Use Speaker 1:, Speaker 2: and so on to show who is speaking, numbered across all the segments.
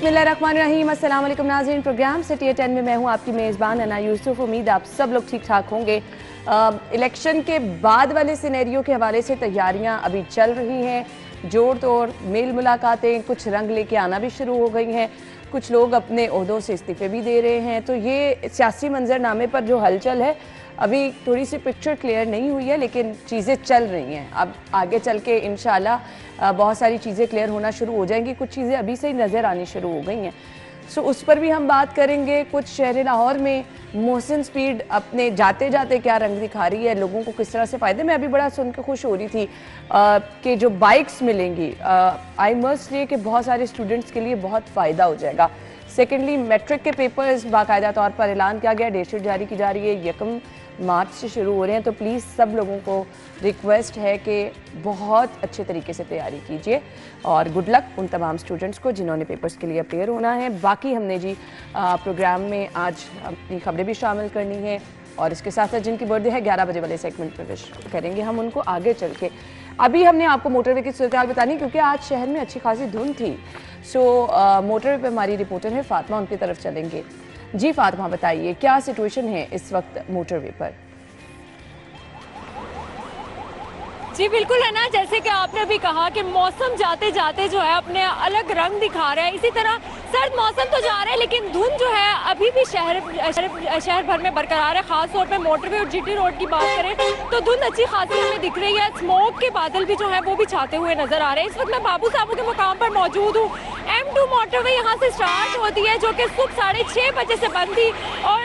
Speaker 1: बिस्मिल्लाहिर्रहमानिर्रहीम। अस्सलाम वालेकुम नाज़रीन, प्रोग्राम सिटी 10 में मैं हूँ आपकी मेज़बान अना यूसुफ। उम्मीद आप सब लोग ठीक ठाक होंगे। इलेक्शन के बाद वाले सिनेरियो के हवाले से तैयारियाँ अभी चल रही हैं, जोर तोड़ मेल मुलाकातें कुछ रंग लेके आना भी शुरू हो गई हैं। कुछ लोग अपने ओहदों से इस्तीफ़े भी दे रहे हैं। तो ये सियासी मंजरनामे पर जो हलचल है, अभी थोड़ी सी पिक्चर क्लियर नहीं हुई है, लेकिन चीज़ें चल रही हैं। अब आगे चल के इंशाल्लाह बहुत सारी चीज़ें क्लियर होना शुरू हो जाएंगी। कुछ चीज़ें अभी से ही नज़र आनी शुरू हो गई हैं, सो उस पर भी हम बात करेंगे। कुछ शहर लाहौर में मोहसिन स्पीड अपने जाते जाते क्या रंग दिखा रही है, लोगों को किस तरह से फ़ायदे। मैं अभी बड़ा सुन के खुश हो रही थी कि जो बाइक्स मिलेंगी, आई मस्ट ये कि बहुत सारे स्टूडेंट्स के लिए बहुत फ़ायदा हो जाएगा। सेकेंडली, मैट्रिक के पेपर्स बाकायदा तौर पर ऐलान किया गया, डेटशीट जारी की जा रही है, 1 मार्च से शुरू हो रहे हैं। तो प्लीज़ सब लोगों को रिक्वेस्ट है कि बहुत अच्छे तरीके से तैयारी कीजिए और गुड लक उन तमाम स्टूडेंट्स को जिन्होंने पेपर्स के लिए अपेयर होना है। बाकी हमने जी प्रोग्राम में आज अपनी खबरें भी शामिल करनी है और इसके साथ साथ जिनकी बर्थडे है 11 बजे वाले सेगमेंट में विश करेंगे हम उनको आगे चल के। अभी हमने आपको मोटरवे की सूरत हाल बतानी, क्योंकि आज शहर में अच्छी खासी धुंध थी। सो मोटरवे पे हमारी रिपोर्टर है फातिमा, उनकी तरफ चलेंगे। जी फातिमा, बताइए क्या सिचुएशन है इस वक्त मोटरवे पर?
Speaker 2: जी बिल्कुल है ना, जैसे कि आपने अभी कहा कि मौसम जाते जाते जो है अपने अलग रंग दिखा रहा है। इसी तरह सर्द मौसम तो जा रहा है, लेकिन धुंध जो है अभी भी शहर भर में बरकरार है। खास तौर पे मोटरवे और जीटी रोड की बात करें तो धुंध अच्छी खासी हमें दिख रही है। स्मोक के बादल भी जो है वो भी छाते हुए नजर आ रहे हैं। इस वक्त मैं बाबू साहब के मुकाम पर मौजूद हूँ। M2 मोटरवे यहाँ से स्टार्ट होती है, जो कि सुबह 6:30 बजे से बंद थी और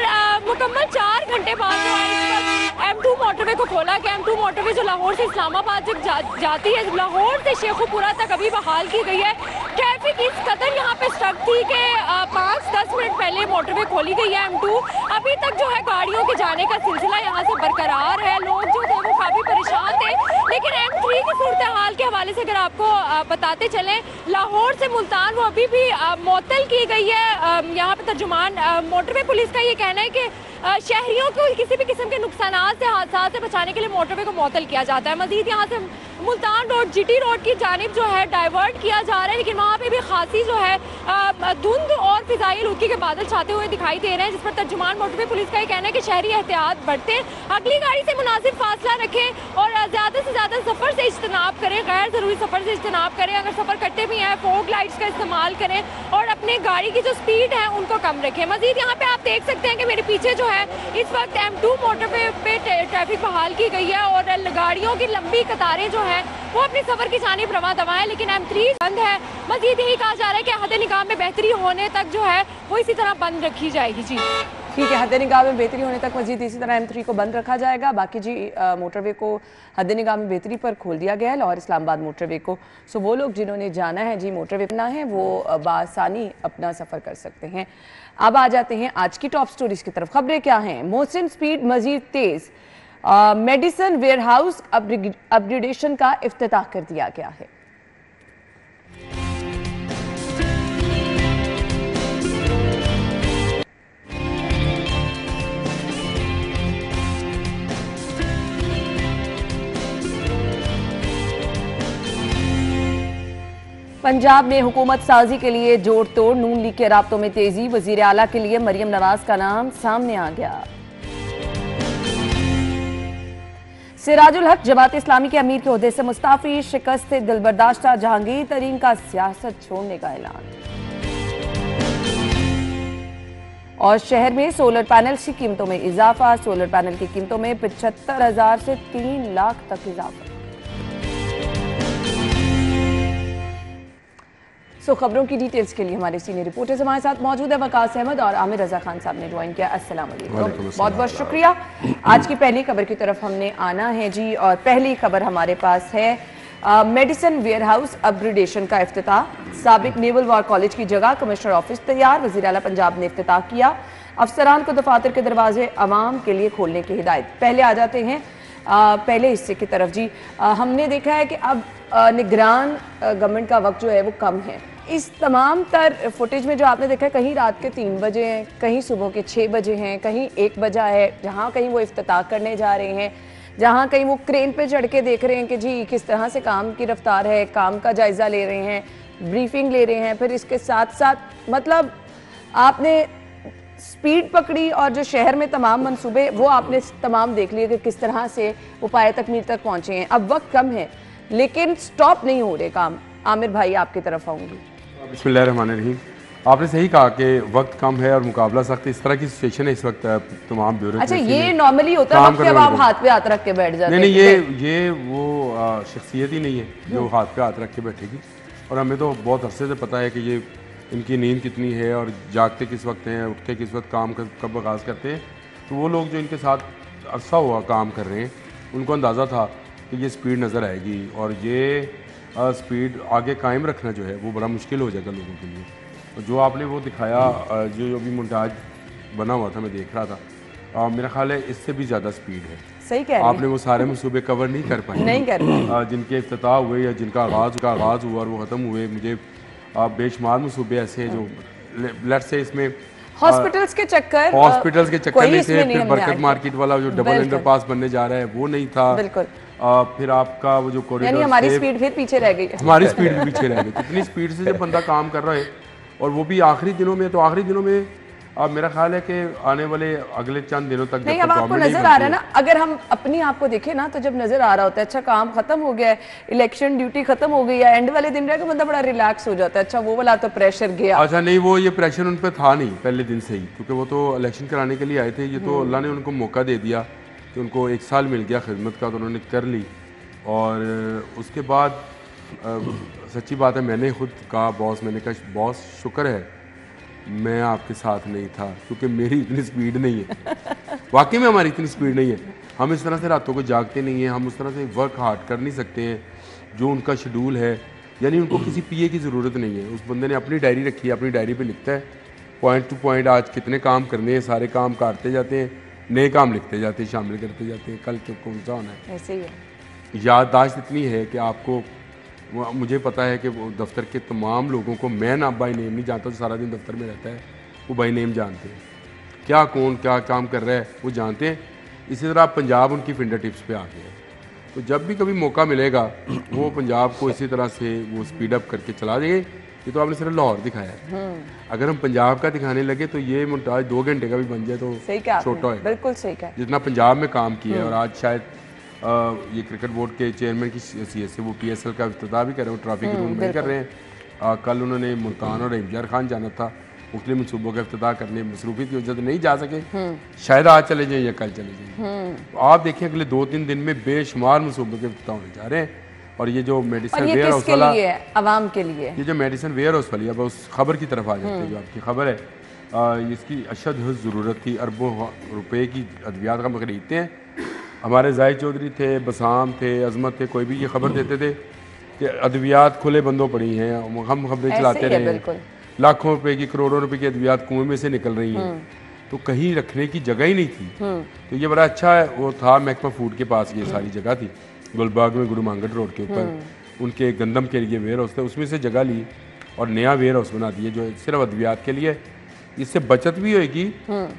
Speaker 2: मुकम्मल 4 घंटे बाद जो है M2 मोटरवे को खोला गया। M2 मोटरवे जो लाहौर से इस्लामाबाद जाती है, लाहौर से शेखुपुरा तक अभी बहाल की गई है। ट्रैफिक इस कदर यहाँ पे स्टक थी कि 5-10 मिनट पहले मोटरवे खोली गई है M2। अभी तक जो है गाड़ियों के जाने का सिलसिला यहाँ से बरकरार है। लोग जो थे वो काफ़ी परेशान थे, लेकिन M3 की सूरत हाल के हवाले से अगर आपको बताते चलें, लाहौर से मुल्तान वो अभी भी मुअत्तल की गई है। यहाँ पे तर्जुमान मोटरवे पुलिस का ये कहना है कि शहरियों को किसी भी किस्म के नुकसान से हादसा से बचाने के लिए मोटरवे को मुअत्तल किया जाता है। मजीद यहाँ से मुल्तान रोड जीटी रोड की जानिब जो है डाइवर्ट किया जा रहा है, लेकिन वहाँ पे भी खासी जो है धुंध और फिजाई आलूदगी के बादल छाते हुए दिखाई दे रहे हैं, जिस पर तर्जुमान मोटरवे पुलिस का ये कहना है कि शहरी एहतियात बरतें, अगली गाड़ी से मुनासिब फासला रखें और ज़्यादा से ज़्यादा सफ़र से इज्तनाब करें, गैर ज़रूरी सफ़र से इज्तनाब करें। अगर सफ़र करते भी हैं फोग लाइट्स का इस्तेमाल करें और अपने गाड़ी की जो स्पीड है उनको कम रखें। मजीद यहाँ पे आप देख सकते हैं कि मेरे पीछे जो है इस वक्त M2 मोटरवे पे ट्रैफिक बहाल की गई है और गाड़ियों की लंबी कतारें जो है वो अपने सफर की जानिब रवा दवा है, लेकिन M3 बंद है। मजीद यही कहा जा रहा है कि हद निगाह में बेहतरी होने तक जो है वो इसी तरह बंद रखी जाएगी। जी
Speaker 1: ठीक है, हद निगाह में बेहतरी होने तक मजीद इसी तरह M3 को बंद रखा जाएगा। बाकी जी मोटरवे को हद निगाह में बेहतरी पर खोल दिया गया है लाहौर इस्लामाबाद मोटरवे को। सो वो लोग जिन्होंने जाना है जी मोटरवे ना है, वो बासानी अपना सफ़र कर सकते हैं। अब आ जाते हैं आज की टॉप स्टोरीज की तरफ। खबरें क्या हैं? मोहसिन स्पीड मजीद तेज, मेडिसन वेयरहाउस अपग्रेडेशन का इफ्तिताह कर दिया गया है। पंजाब में हुकूमत साजी के लिए जोड़ तोड़, नून लीग के राब्तों में तेजी, वजीर आला के लिए मरियम नवाज का नाम सामने आ गया। सिराजुल हक जमात इस्लामी के अमीर के ओहदे से मुस्ताफी, शिकस्त दिलबर्दाश्ता जहांगीर तरीन का सियासत छोड़ने का ऐलान। और शहर में सोलर पैनल की कीमतों में इजाफा, सोलर पैनल की कीमतों में 75,000 से 3 लाख तक इजाफा। सो खबरों की डिटेल्स के लिए हमारे सीनियर रिपोर्टर्स हमारे साथ मौजूद है। वकास अहमद और आमिर रजा खान साहब ने ज्वाइन किया। अस्सलाम वालेकुम, बहुत बहुत शुक्रिया। आज की पहली खबर की तरफ हमने आना है जी, और पहली खबर हमारे पास है मेडिसन वेयरहाउस अपग्रेडेशन का इफ्तिताह। साबिक नेवल वॉर कॉलेज की जगह कमिश्नर ऑफिस तैयार, वज़ीर आला पंजाब ने इफ्तिताह किया। अफसरान को दफातर के दरवाजे अवाम के लिए खोलने की हिदायत। पहले आ जाते हैं पहले हिस्से की तरफ जी। हमने देखा है कि अब निगरान गवर्नमेंट का वक्त जो है वो कम है। इस तमाम तर फुटेज में जो आपने देखा है, कहीं रात के 3 बजे हैं, कहीं सुबह के 6 बजे हैं, कहीं 1 बजा है, जहाँ कहीं वो इफ्तिताह करने जा रहे हैं, जहाँ कहीं वो क्रेन पे चढ़ के देख रहे हैं कि जी किस तरह से काम की रफ्तार है, काम का जायज़ा ले रहे हैं, ब्रीफिंग ले रहे हैं, फिर इसके साथ साथ मतलब आपने स्पीड पकड़ी और जो शहर में तमाम मंसूबे वो आपने तमाम देख लिए कि किस तरह से वो पाए तकमील तक पहुंचे हैं। अब वक्त कम है लेकिन स्टॉप नहीं हो रहे काम। आमिर भाई आपकी तरफ आऊंगी।
Speaker 3: बिस्मिल्लाहिर्रहमानिर्रहीम। आपने सही कहा कि वक्त कम है और मुकाबला सख्त, इस तरह की सिचुएशन है इस वक्त तमाम ब्यूरो।
Speaker 1: अच्छा, ये नॉर्मली होता है कि अब आप हाथ पे हाथ रख के बैठ जाते हैं?
Speaker 3: नहीं, ये वो शख्सियत ही नहीं है जो हाथ पे हाथ रख के बैठेगी। और हमें तो बहुत अरसे से पता है कि ये इनकी नींद कितनी है और जागते किस वक्त हैं, उठते किस वक्त, काम कब आगाज़ करते हैं। तो वो लोग जो इनके साथ अरसा हुआ काम कर रहे हैं उनको अंदाज़ा था कि ये स्पीड नज़र आएगी और ये स्पीड आगे कायम रखना जो है वो बड़ा मुश्किल हो जाएगा लोगों के लिए। तो जो आपने वो दिखाया, जो अभी मोन्टाज बना हुआ था, मैं देख रहा था, मेरा ख्याल है इससे भी ज़्यादा स्पीड है।
Speaker 1: सही कह रहे हैं।
Speaker 3: आपने वो सारे मंसूबे कवर नहीं कर पाए,
Speaker 1: नहीं कर पाए,
Speaker 3: जिनके इफ्तिताह हुए या जिनका आगाज़ हुआ और वो ख़त्म हुए। मुझे बेशुमार मंसूबे ऐसे हैं जो लेट्स से इसमें
Speaker 1: हॉस्पिटल्स के चक्कर
Speaker 3: में थे, फिर बरकत मार्केट वाला जो डबल अंडरपास बनने जा रहा है वो नहीं था।
Speaker 1: बिल्कुल।
Speaker 3: फिर आपका वो जो कॉरिडोर,
Speaker 1: यानी हमारी स्पीड फिर पीछे रह गई।
Speaker 3: हमारी स्पीड भी पीछे रह गई। कितनी स्पीड से जब बंदा काम कर रहा है और वो भी आखिरी दिनों में, तो आखिरी दिनों में अब मेरा ख्याल है कि आने वाले अगले चंद दिनों तक
Speaker 1: नहीं, अब आपको नजर आ रहा है ना, अगर हम अपनी आप को देखें ना, तो जब नजर आ रहा होता है अच्छा काम खत्म हो गया है, इलेक्शन ड्यूटी खत्म हो गई है, एंड वाले दिन रहेगा बंदा बड़ा रिलैक्स हो जाता है। अच्छा वो वाला तो प्रेशर गया।
Speaker 3: अच्छा नहीं, वो ये प्रेशर उन पर था नहीं पहले दिन से ही, क्योंकि वो तो इलेक्शन कराने के लिए आए थे। ये तो अल्लाह ने उनको मौका दे दिया कि उनको 1 साल मिल गया खिदमत का, तो उन्होंने कर ली। और उसके बाद सच्ची बात है, मैंने खुद कहा बॉस, मैंने कहा बॉस शुक्र है मैं आपके साथ नहीं था, क्योंकि मेरी इतनी स्पीड नहीं है। वाकई में हमारी इतनी स्पीड नहीं है। हम इस तरह से रातों को जागते नहीं हैं, हम उस तरह से वर्क हार्ड कर नहीं सकते हैं जो उनका शेड्यूल है। यानी उनको किसी पीए की ज़रूरत नहीं है। उस बंदे ने अपनी डायरी रखी है, अपनी डायरी पे लिखता है पॉइंट टू पॉइंट आज कितने काम करने हैं, सारे काम काटते जाते हैं, नए काम लिखते जाते हैं, शामिल करते जाते हैं, कल क्यों कौन सा होना है।
Speaker 1: ऐसे ही है।
Speaker 3: याददाश्त इतनी है कि आपको, मुझे पता है कि वो दफ्तर के तमाम लोगों को मैं ना बाई नेम नहीं जानता, तो सारा दिन दफ्तर में रहता है, वो बाई नेम जानते हैं, क्या कौन क्या काम कर रहा है वो जानते हैं। इसी तरह पंजाब उनकी फिंगर टिप्स पे आ गया है। तो जब भी कभी मौका मिलेगा वो पंजाब को इसी तरह से वो स्पीड अप करके चला देंगे। ये तो आपने सिर्फ लाहौर दिखाया है, अगर हम पंजाब का दिखाने लगे तो ये मोन्टाज 2 घंटे का भी बन जाए तो छोटा है।
Speaker 1: बिल्कुल सही कहा।
Speaker 3: जितना पंजाब में काम किया है, और आज शायद ये क्रिकेट बोर्ड के चेयरमैन की हैसियत से वो PSL का इफ्तिताह भी कर रहे हैं, ट्रॉफी के रूम में कर रहे हैं। कल उन्होंने मुल्तान और इमजार खान जाना था, मुख्तलिफ मनसूबों का इफ्तिताह करने, मसरूफियत की वजह से नहीं जा सके, शायद आज चले जाएं या कल चले जाएं। तो आप देखिए अगले 2-3 दिन में बेशुमार मनसूबों के इफ्तिताह होने जा रहे हैं। और ये जो मेडिसिन वेयर हाउस वाला,
Speaker 1: आवाम के लिए ये
Speaker 3: जो मेडिसिन वेयर हाउस वाली, अब उस खबर की तरफ आ जाते हैं जो आपकी खबर है, इसकी अशद ज़रूरत थी। अरबों रुपए की अद्वियात हम खरीदते हैं। हमारे जाहिद चौधरी थे, बसाम थे, अजमत थे, कोई भी ये खबर देते थे कि अद्वियात खुले बंदों पड़ी हैं, हम खबरें चलाते रहे, लाखों रुपए की, करोड़ों रुपए की अद्वियात कुएं में से निकल रही हैं, तो कहीं रखने की जगह ही नहीं थी। तो ये बड़ा अच्छा है, वो था महकमा फूड के पास ये सारी जगह थी, गुलबाग में, गुरु मांगट रोड के ऊपर उनके गंदम के लिए वेयर हाउस थे, उसमें से जगह ली और नया वेयर हाउस बना दिए जो सिर्फ अद्वियात के लिए। इससे बचत भी होगी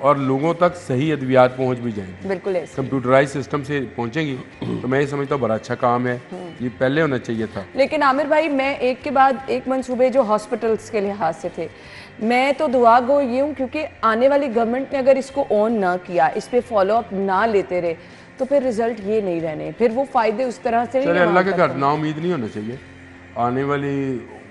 Speaker 3: और लोगों तक सही अद्वियात पहुंच भी जाएंगी,
Speaker 1: बिल्कुल
Speaker 3: कंप्यूटराइज सिस्टम से पहुंचेंगी। तो मैं ये समझता हूँ बड़ा अच्छा काम है, ये पहले होना चाहिए था।
Speaker 1: लेकिन आमिर भाई, मैं एक के बाद एक मंसूबे जो हॉस्पिटल्स के लिहाज से थे, मैं तो दुआ गो ये हूँ, क्योंकि आने वाली गवर्नमेंट ने अगर इसको ऑन ना किया, इस पे फॉलो अप ना लेते रहे, तो फिर रिजल्ट ये नहीं रहने, फिर वो फायदे उस तरह से
Speaker 3: चले। अल्लाह के घर ना उम्मीद नहीं होना चाहिए। आने वाली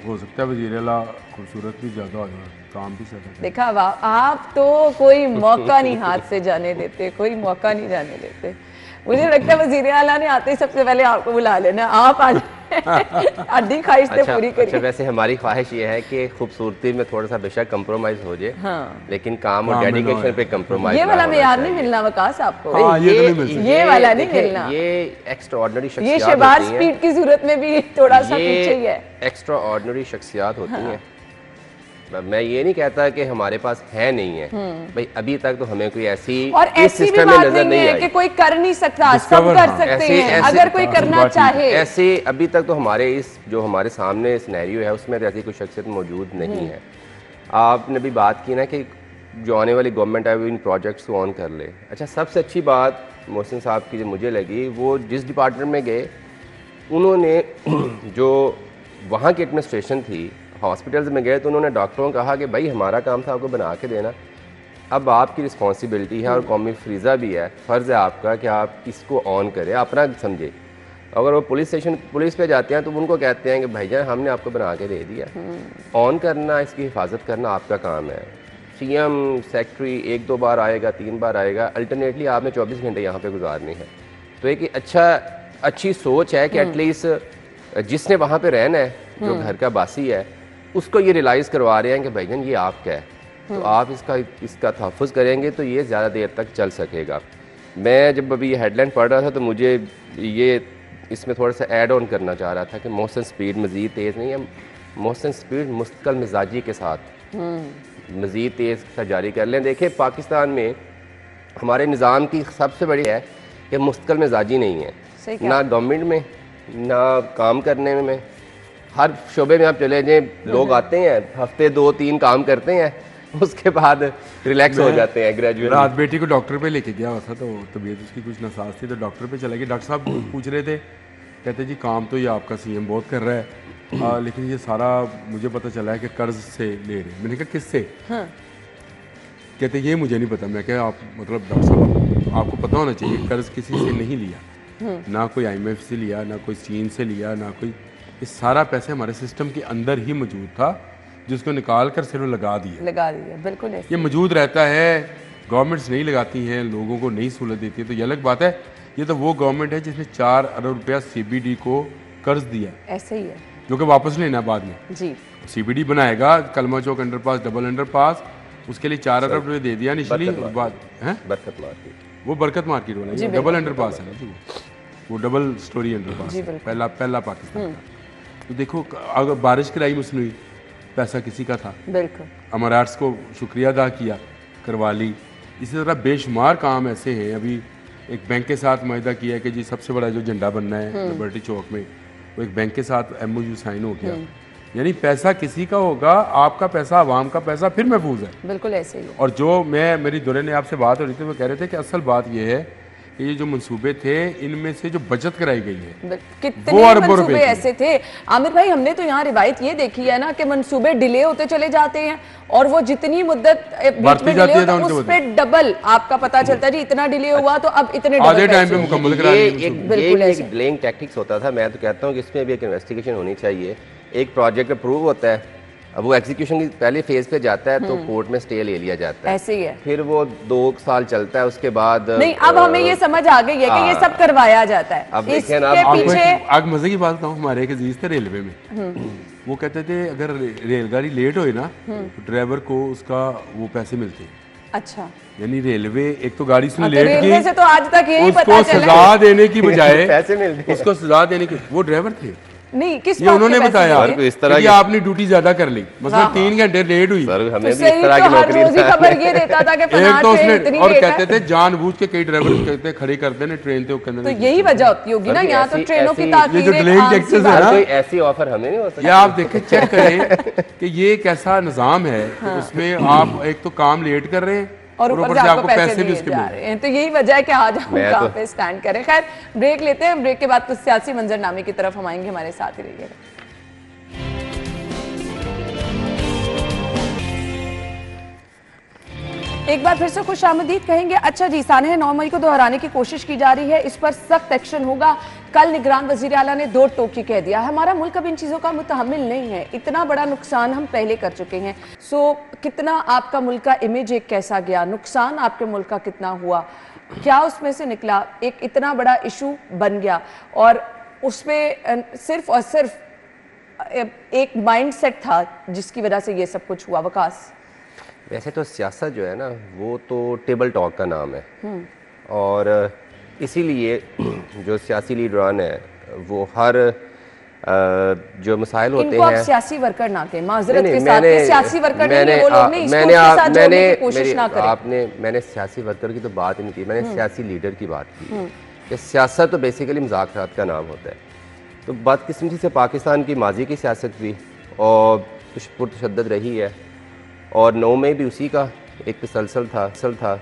Speaker 3: हो सकता है वज़ीर आला खूबसूरत भी ज़्यादा हो जाए, काम भी ज़्यादा।
Speaker 1: देखा आप तो कोई मौका नहीं हाथ से जाने देते, कोई मौका नहीं जाने देते। मुझे लगता है वज़ीर आला ने आते ही सबसे पहले आपको बुला लेना, आप आ अड्डी ख्वाहिश तो पूरी करिए।
Speaker 4: अच्छा, वैसे हमारी ख्वाहिश ये है कि खूबसूरती में थोड़ा सा बेशक कंप्रोमाइज हो जाए,
Speaker 1: हाँ,
Speaker 4: लेकिन काम और डेडिकेशन पे कंप्रोमाइज
Speaker 1: ये वाला मेयार नहीं मिलना वकास आपको।
Speaker 3: हाँ,
Speaker 1: ये वाला नहीं मिलना।
Speaker 4: ये एक्स्ट्राऑर्डिनरी शख्सियत,
Speaker 1: ये शहबाज स्पीड की सूरत में भी थोड़ा सा पीछे ही है।
Speaker 4: एक्स्ट्राऑर्डिनरी शख्सियत होती हैं। मैं ये नहीं कहता कि हमारे पास है नहीं है भाई, अभी तक तो हमें कोई ऐसी
Speaker 1: और ऐसी भी बात नहीं है कि कोई कर नहीं सकता, सब कर सकते हैं अगर कोई करना चाहे।
Speaker 4: ऐसे अभी तक तो हमारे इस जो हमारे सामने सिनेरियो है उसमें ऐसी कोई शख्सियत मौजूद नहीं है। आपने भी बात की ना कि जो आने वाली गवर्नमेंट है वो इन प्रोजेक्ट्स को ऑन कर ले। अच्छा, सबसे अच्छी बात मोहसिन साहब की जो मुझे लगी, वो जिस डिपार्टमेंट में गए उन्होंने जो वहाँ की एडमिनिस्ट्रेशन थी, हॉस्पिटल्स में गए तो उन्होंने डॉक्टरों को कहा कि भाई हमारा काम था आपको बना के देना, अब आपकी रिस्पॉन्सिबिलिटी है और कौमी फ्रीज़ा भी है, फ़र्ज़ है आपका कि आप इसको ऑन करें, अपना समझे। अगर वो पुलिस पे जाते हैं तो उनको कहते हैं कि भाईजान हमने आपको बना के दे दिया, ऑन करना, इसकी हिफाजत करना आपका काम है। सीएम सेक्रेटरी 1-2 बार आएगा, 3 बार आएगा, अल्टरनेटली आपने 24 घंटे यहाँ पे गुजारने हैं। तो एक अच्छी सोच है कि एटलीस्ट जिसने वहाँ पे रहना है, जो घर का बासी है, उसको ये रियलाइज़ करवा रहे हैं कि भाईजान ये आपका है, तो आप इसका तहफ़्फ़ुज़ करेंगे तो ये ज़्यादा देर तक चल सकेगा। मैं जब अभी ये हेडलाइन पढ़ रहा था तो मुझे ये इसमें थोड़ा सा ऐड ऑन करना चाह रहा था कि मोहसिन स्पीड मज़ीद तेज़ नहीं है, मोहसिन स्पीड मुस्तकिल मिजाजी के साथ मज़ीद तेज़ जारी कर लें। देखिए पाकिस्तान में हमारे निज़ाम की सबसे बड़ी है कि मुस्तकिल मिजाजी नहीं है, ना गवर्नमेंट में ना काम करने में। हर शोबे में आप चले जाएँ, लोग आते हैं हफ्ते 2-3 काम करते हैं, उसके बाद रिलैक्स हो जाते हैं ग्रेजुएट।
Speaker 3: रात बेटी को डॉक्टर पे लेके गया हुआ था तो तबीयत उसकी कुछ नासाज थी तो डॉक्टर पे चला गया। डॉक्टर साहब पूछ रहे थे, कहते जी काम तो ये आपका सीएम बहुत कर रहा है लेकिन ये सारा मुझे पता चला है कि कर्ज से ले रहे हैं। मैंने कहा किससे? हाँ। कहते ये मुझे नहीं पता। मैं क्या आप मतलब डॉक्टर साहब आपको पता होना चाहिए कर्ज किसी से नहीं लिया, ना कोई IMF से लिया, ना कोई चीन से लिया, ना कोई, ये सारा पैसे हमारे सिस्टम के अंदर ही मौजूद था जिसको निकाल कर सिर्फ लगा दिया। बिल्कुल ये मौजूद रहता है, गवर्नमेंट्स नहीं लगाती हैं, लोगों को नहीं सहूलत देती है। तो ये अलग बात है, ये तो वो गवर्नमेंट है जिसने 4 अरब रुपया CBD को कर्ज दिया, ऐसे ही है, जो कि वापस लेना बाद में जी। CBD बनाएगा, कलमा चौक अंडरपास, डबल अंडरपास, उसके लिए 4 अरब रुपये दे दिया इनिशियली, बाद है बरकत मार्केट, वो बरकत मार्केट वाला डबल अंडरपास है ना, वो डबल स्टोरी अंडरपास पहला पाकिस्तान का। तो देखो अगर बारिश कराई उसने हुई, पैसा किसी का था, बिल्कुल अमराट्स को शुक्रिया अदा किया, करवा ली। इसी तरह बेशुमार काम ऐसे हैं। अभी एक बैंक के साथ माहिदा किया है कि जी सबसे बड़ा जो झंडा बनना है लिबर्टी चौक में, वो एक बैंक के साथ MOU साइन हो गया। यानी पैसा किसी का होगा, आपका पैसा आवाम का पैसा फिर महफूज है, बिल्कुल ऐसे ही। और जो मेरी दुरे ने आपसे बात हो रही थी, वो कह रहे थे कि असल बात ये है कि ये जो मंसूबे थे इनमें से जो बचत कराई गई है
Speaker 1: कितने मंसूबे ऐसे थे आमिर भाई। हमने तो यहाँ रिवायत ये देखी है ना कि मंसूबे डिले होते चले जाते हैं और वो जितनी मुद्दत बीच में डिले होता है उस पे डबल आपका पता चलता है जी इतना डिले हुआ तो अब इतने
Speaker 3: आधे टाइम पे मुकम्मल करा
Speaker 4: दिया। बिल्कुल एक डिलेइंग टैक्टिक्स होता था। मैं तो कहता हूँ कि इसमें भी एक इन्वेस्टिगेशन होनी चाहिए। एक प्रोजेक्ट अप्रूव होता है, अब वो एग्जीक्यूशन की पहले फेज पे जाता है तो कोर्ट में स्टे ले लिया जाता है, ऐसे ही है। फिर वो 2 साल चलता है, उसके बाद नहीं, अब हमें ये समझ आ गई है कि ये सब करवाया जाता है। अब देखिए ना,
Speaker 3: आग मजे की बात बताऊं, हमारे एक अजीज थे रेलवे में, वो कहते थे अगर रेलगाड़ी लेट होए ना तो ड्राइवर को उसका वो पैसे मिलते।
Speaker 1: अच्छा,
Speaker 3: यानी रेलवे एक तो गाड़ी उसने लेट की
Speaker 1: से तो आज तक यही
Speaker 3: उसको सजा देने की बजाय पैसे मिलते, उसको सजा देने की, वो ड्राइवर थे
Speaker 1: नहीं, किस
Speaker 3: ये उन्होंने बताया इस तरह की आपने ड्यूटी ज्यादा कर ली, मतलब 3 घंटे लेट हुई,
Speaker 4: सर हमें भी इस तरह की नौकरी
Speaker 1: खबर ये देता था कि
Speaker 3: एक तो उसने और कहते थे जानबूझ के कई ड्राइवर कहते खड़े करते हैं ट्रेन के ऊपर,
Speaker 1: तो यही वजह होती होगी ना। यहाँ तो ट्रेनों की ताकीद,
Speaker 3: जो डिलेइंग टैक्सेस है ना,
Speaker 4: कोई ऐसी ऑफर हमें नहीं हो सकती।
Speaker 3: या आप देखें चेक करें कि ये कैसा निजाम है, उसमें आप एक तो काम लेट कर रहे हैं और ऊपर से आपको पैसे भी उसके मिल रहे हैं।
Speaker 1: तो यही वजह है कि आज हम कहाँ पे स्टैंड करें। खैर ब्रेक लेते हैं, ब्रेक के बाद कुछ सियासी मंजरनामे की तरफ हम आएंगे, हमारे साथ ही रहिएगा। एक बार फिर से खुशामदीद कहेंगे। अच्छा जी, सानह 9 मई को दोहराने की कोशिश की जा रही है, इस पर सख्त एक्शन होगा। कल निगरान वजीर आला ने 2 टोकी कह दिया। हमारा मुल्क अब इन चीज़ों का मुतहम्मिल नहीं है, इतना बड़ा नुकसान हम पहले कर चुके हैं। सो कितना आपका मुल्क का इमेज एक कैसा गया, नुकसान आपके मुल्क का कितना हुआ, क्या उसमें से निकला, एक इतना बड़ा इशू बन गया और उसमें सिर्फ और सिर्फ एक माइंड सेट था जिसकी वजह से ये सब कुछ हुआ। वकास,
Speaker 4: वैसे तो सियासत जो है ना वो तो टेबल टॉक का नाम है और इसीलिए जो सियासी लीडरान है वो हर जो मसाइल होते हैं,
Speaker 1: आप सियासी वर्कर ना कहें, माजरत के साथ सियासी वर्कर नहीं, वो लोग नहीं, इसको उसके साथ जोड़ने की कोशिश ना करें।
Speaker 4: मैंने सियासी वर्कर की तो बात नहीं की, मैंने सियासी लीडर की बात की कि सियासत तो बेसिकली मुज़ाकरात का नाम होता है। तो बदकिस्मती से पाकिस्तान की माजी की सियासत भी और पुरतशद्दद रही है और 9 मई भी उसी का एक तसलसल था।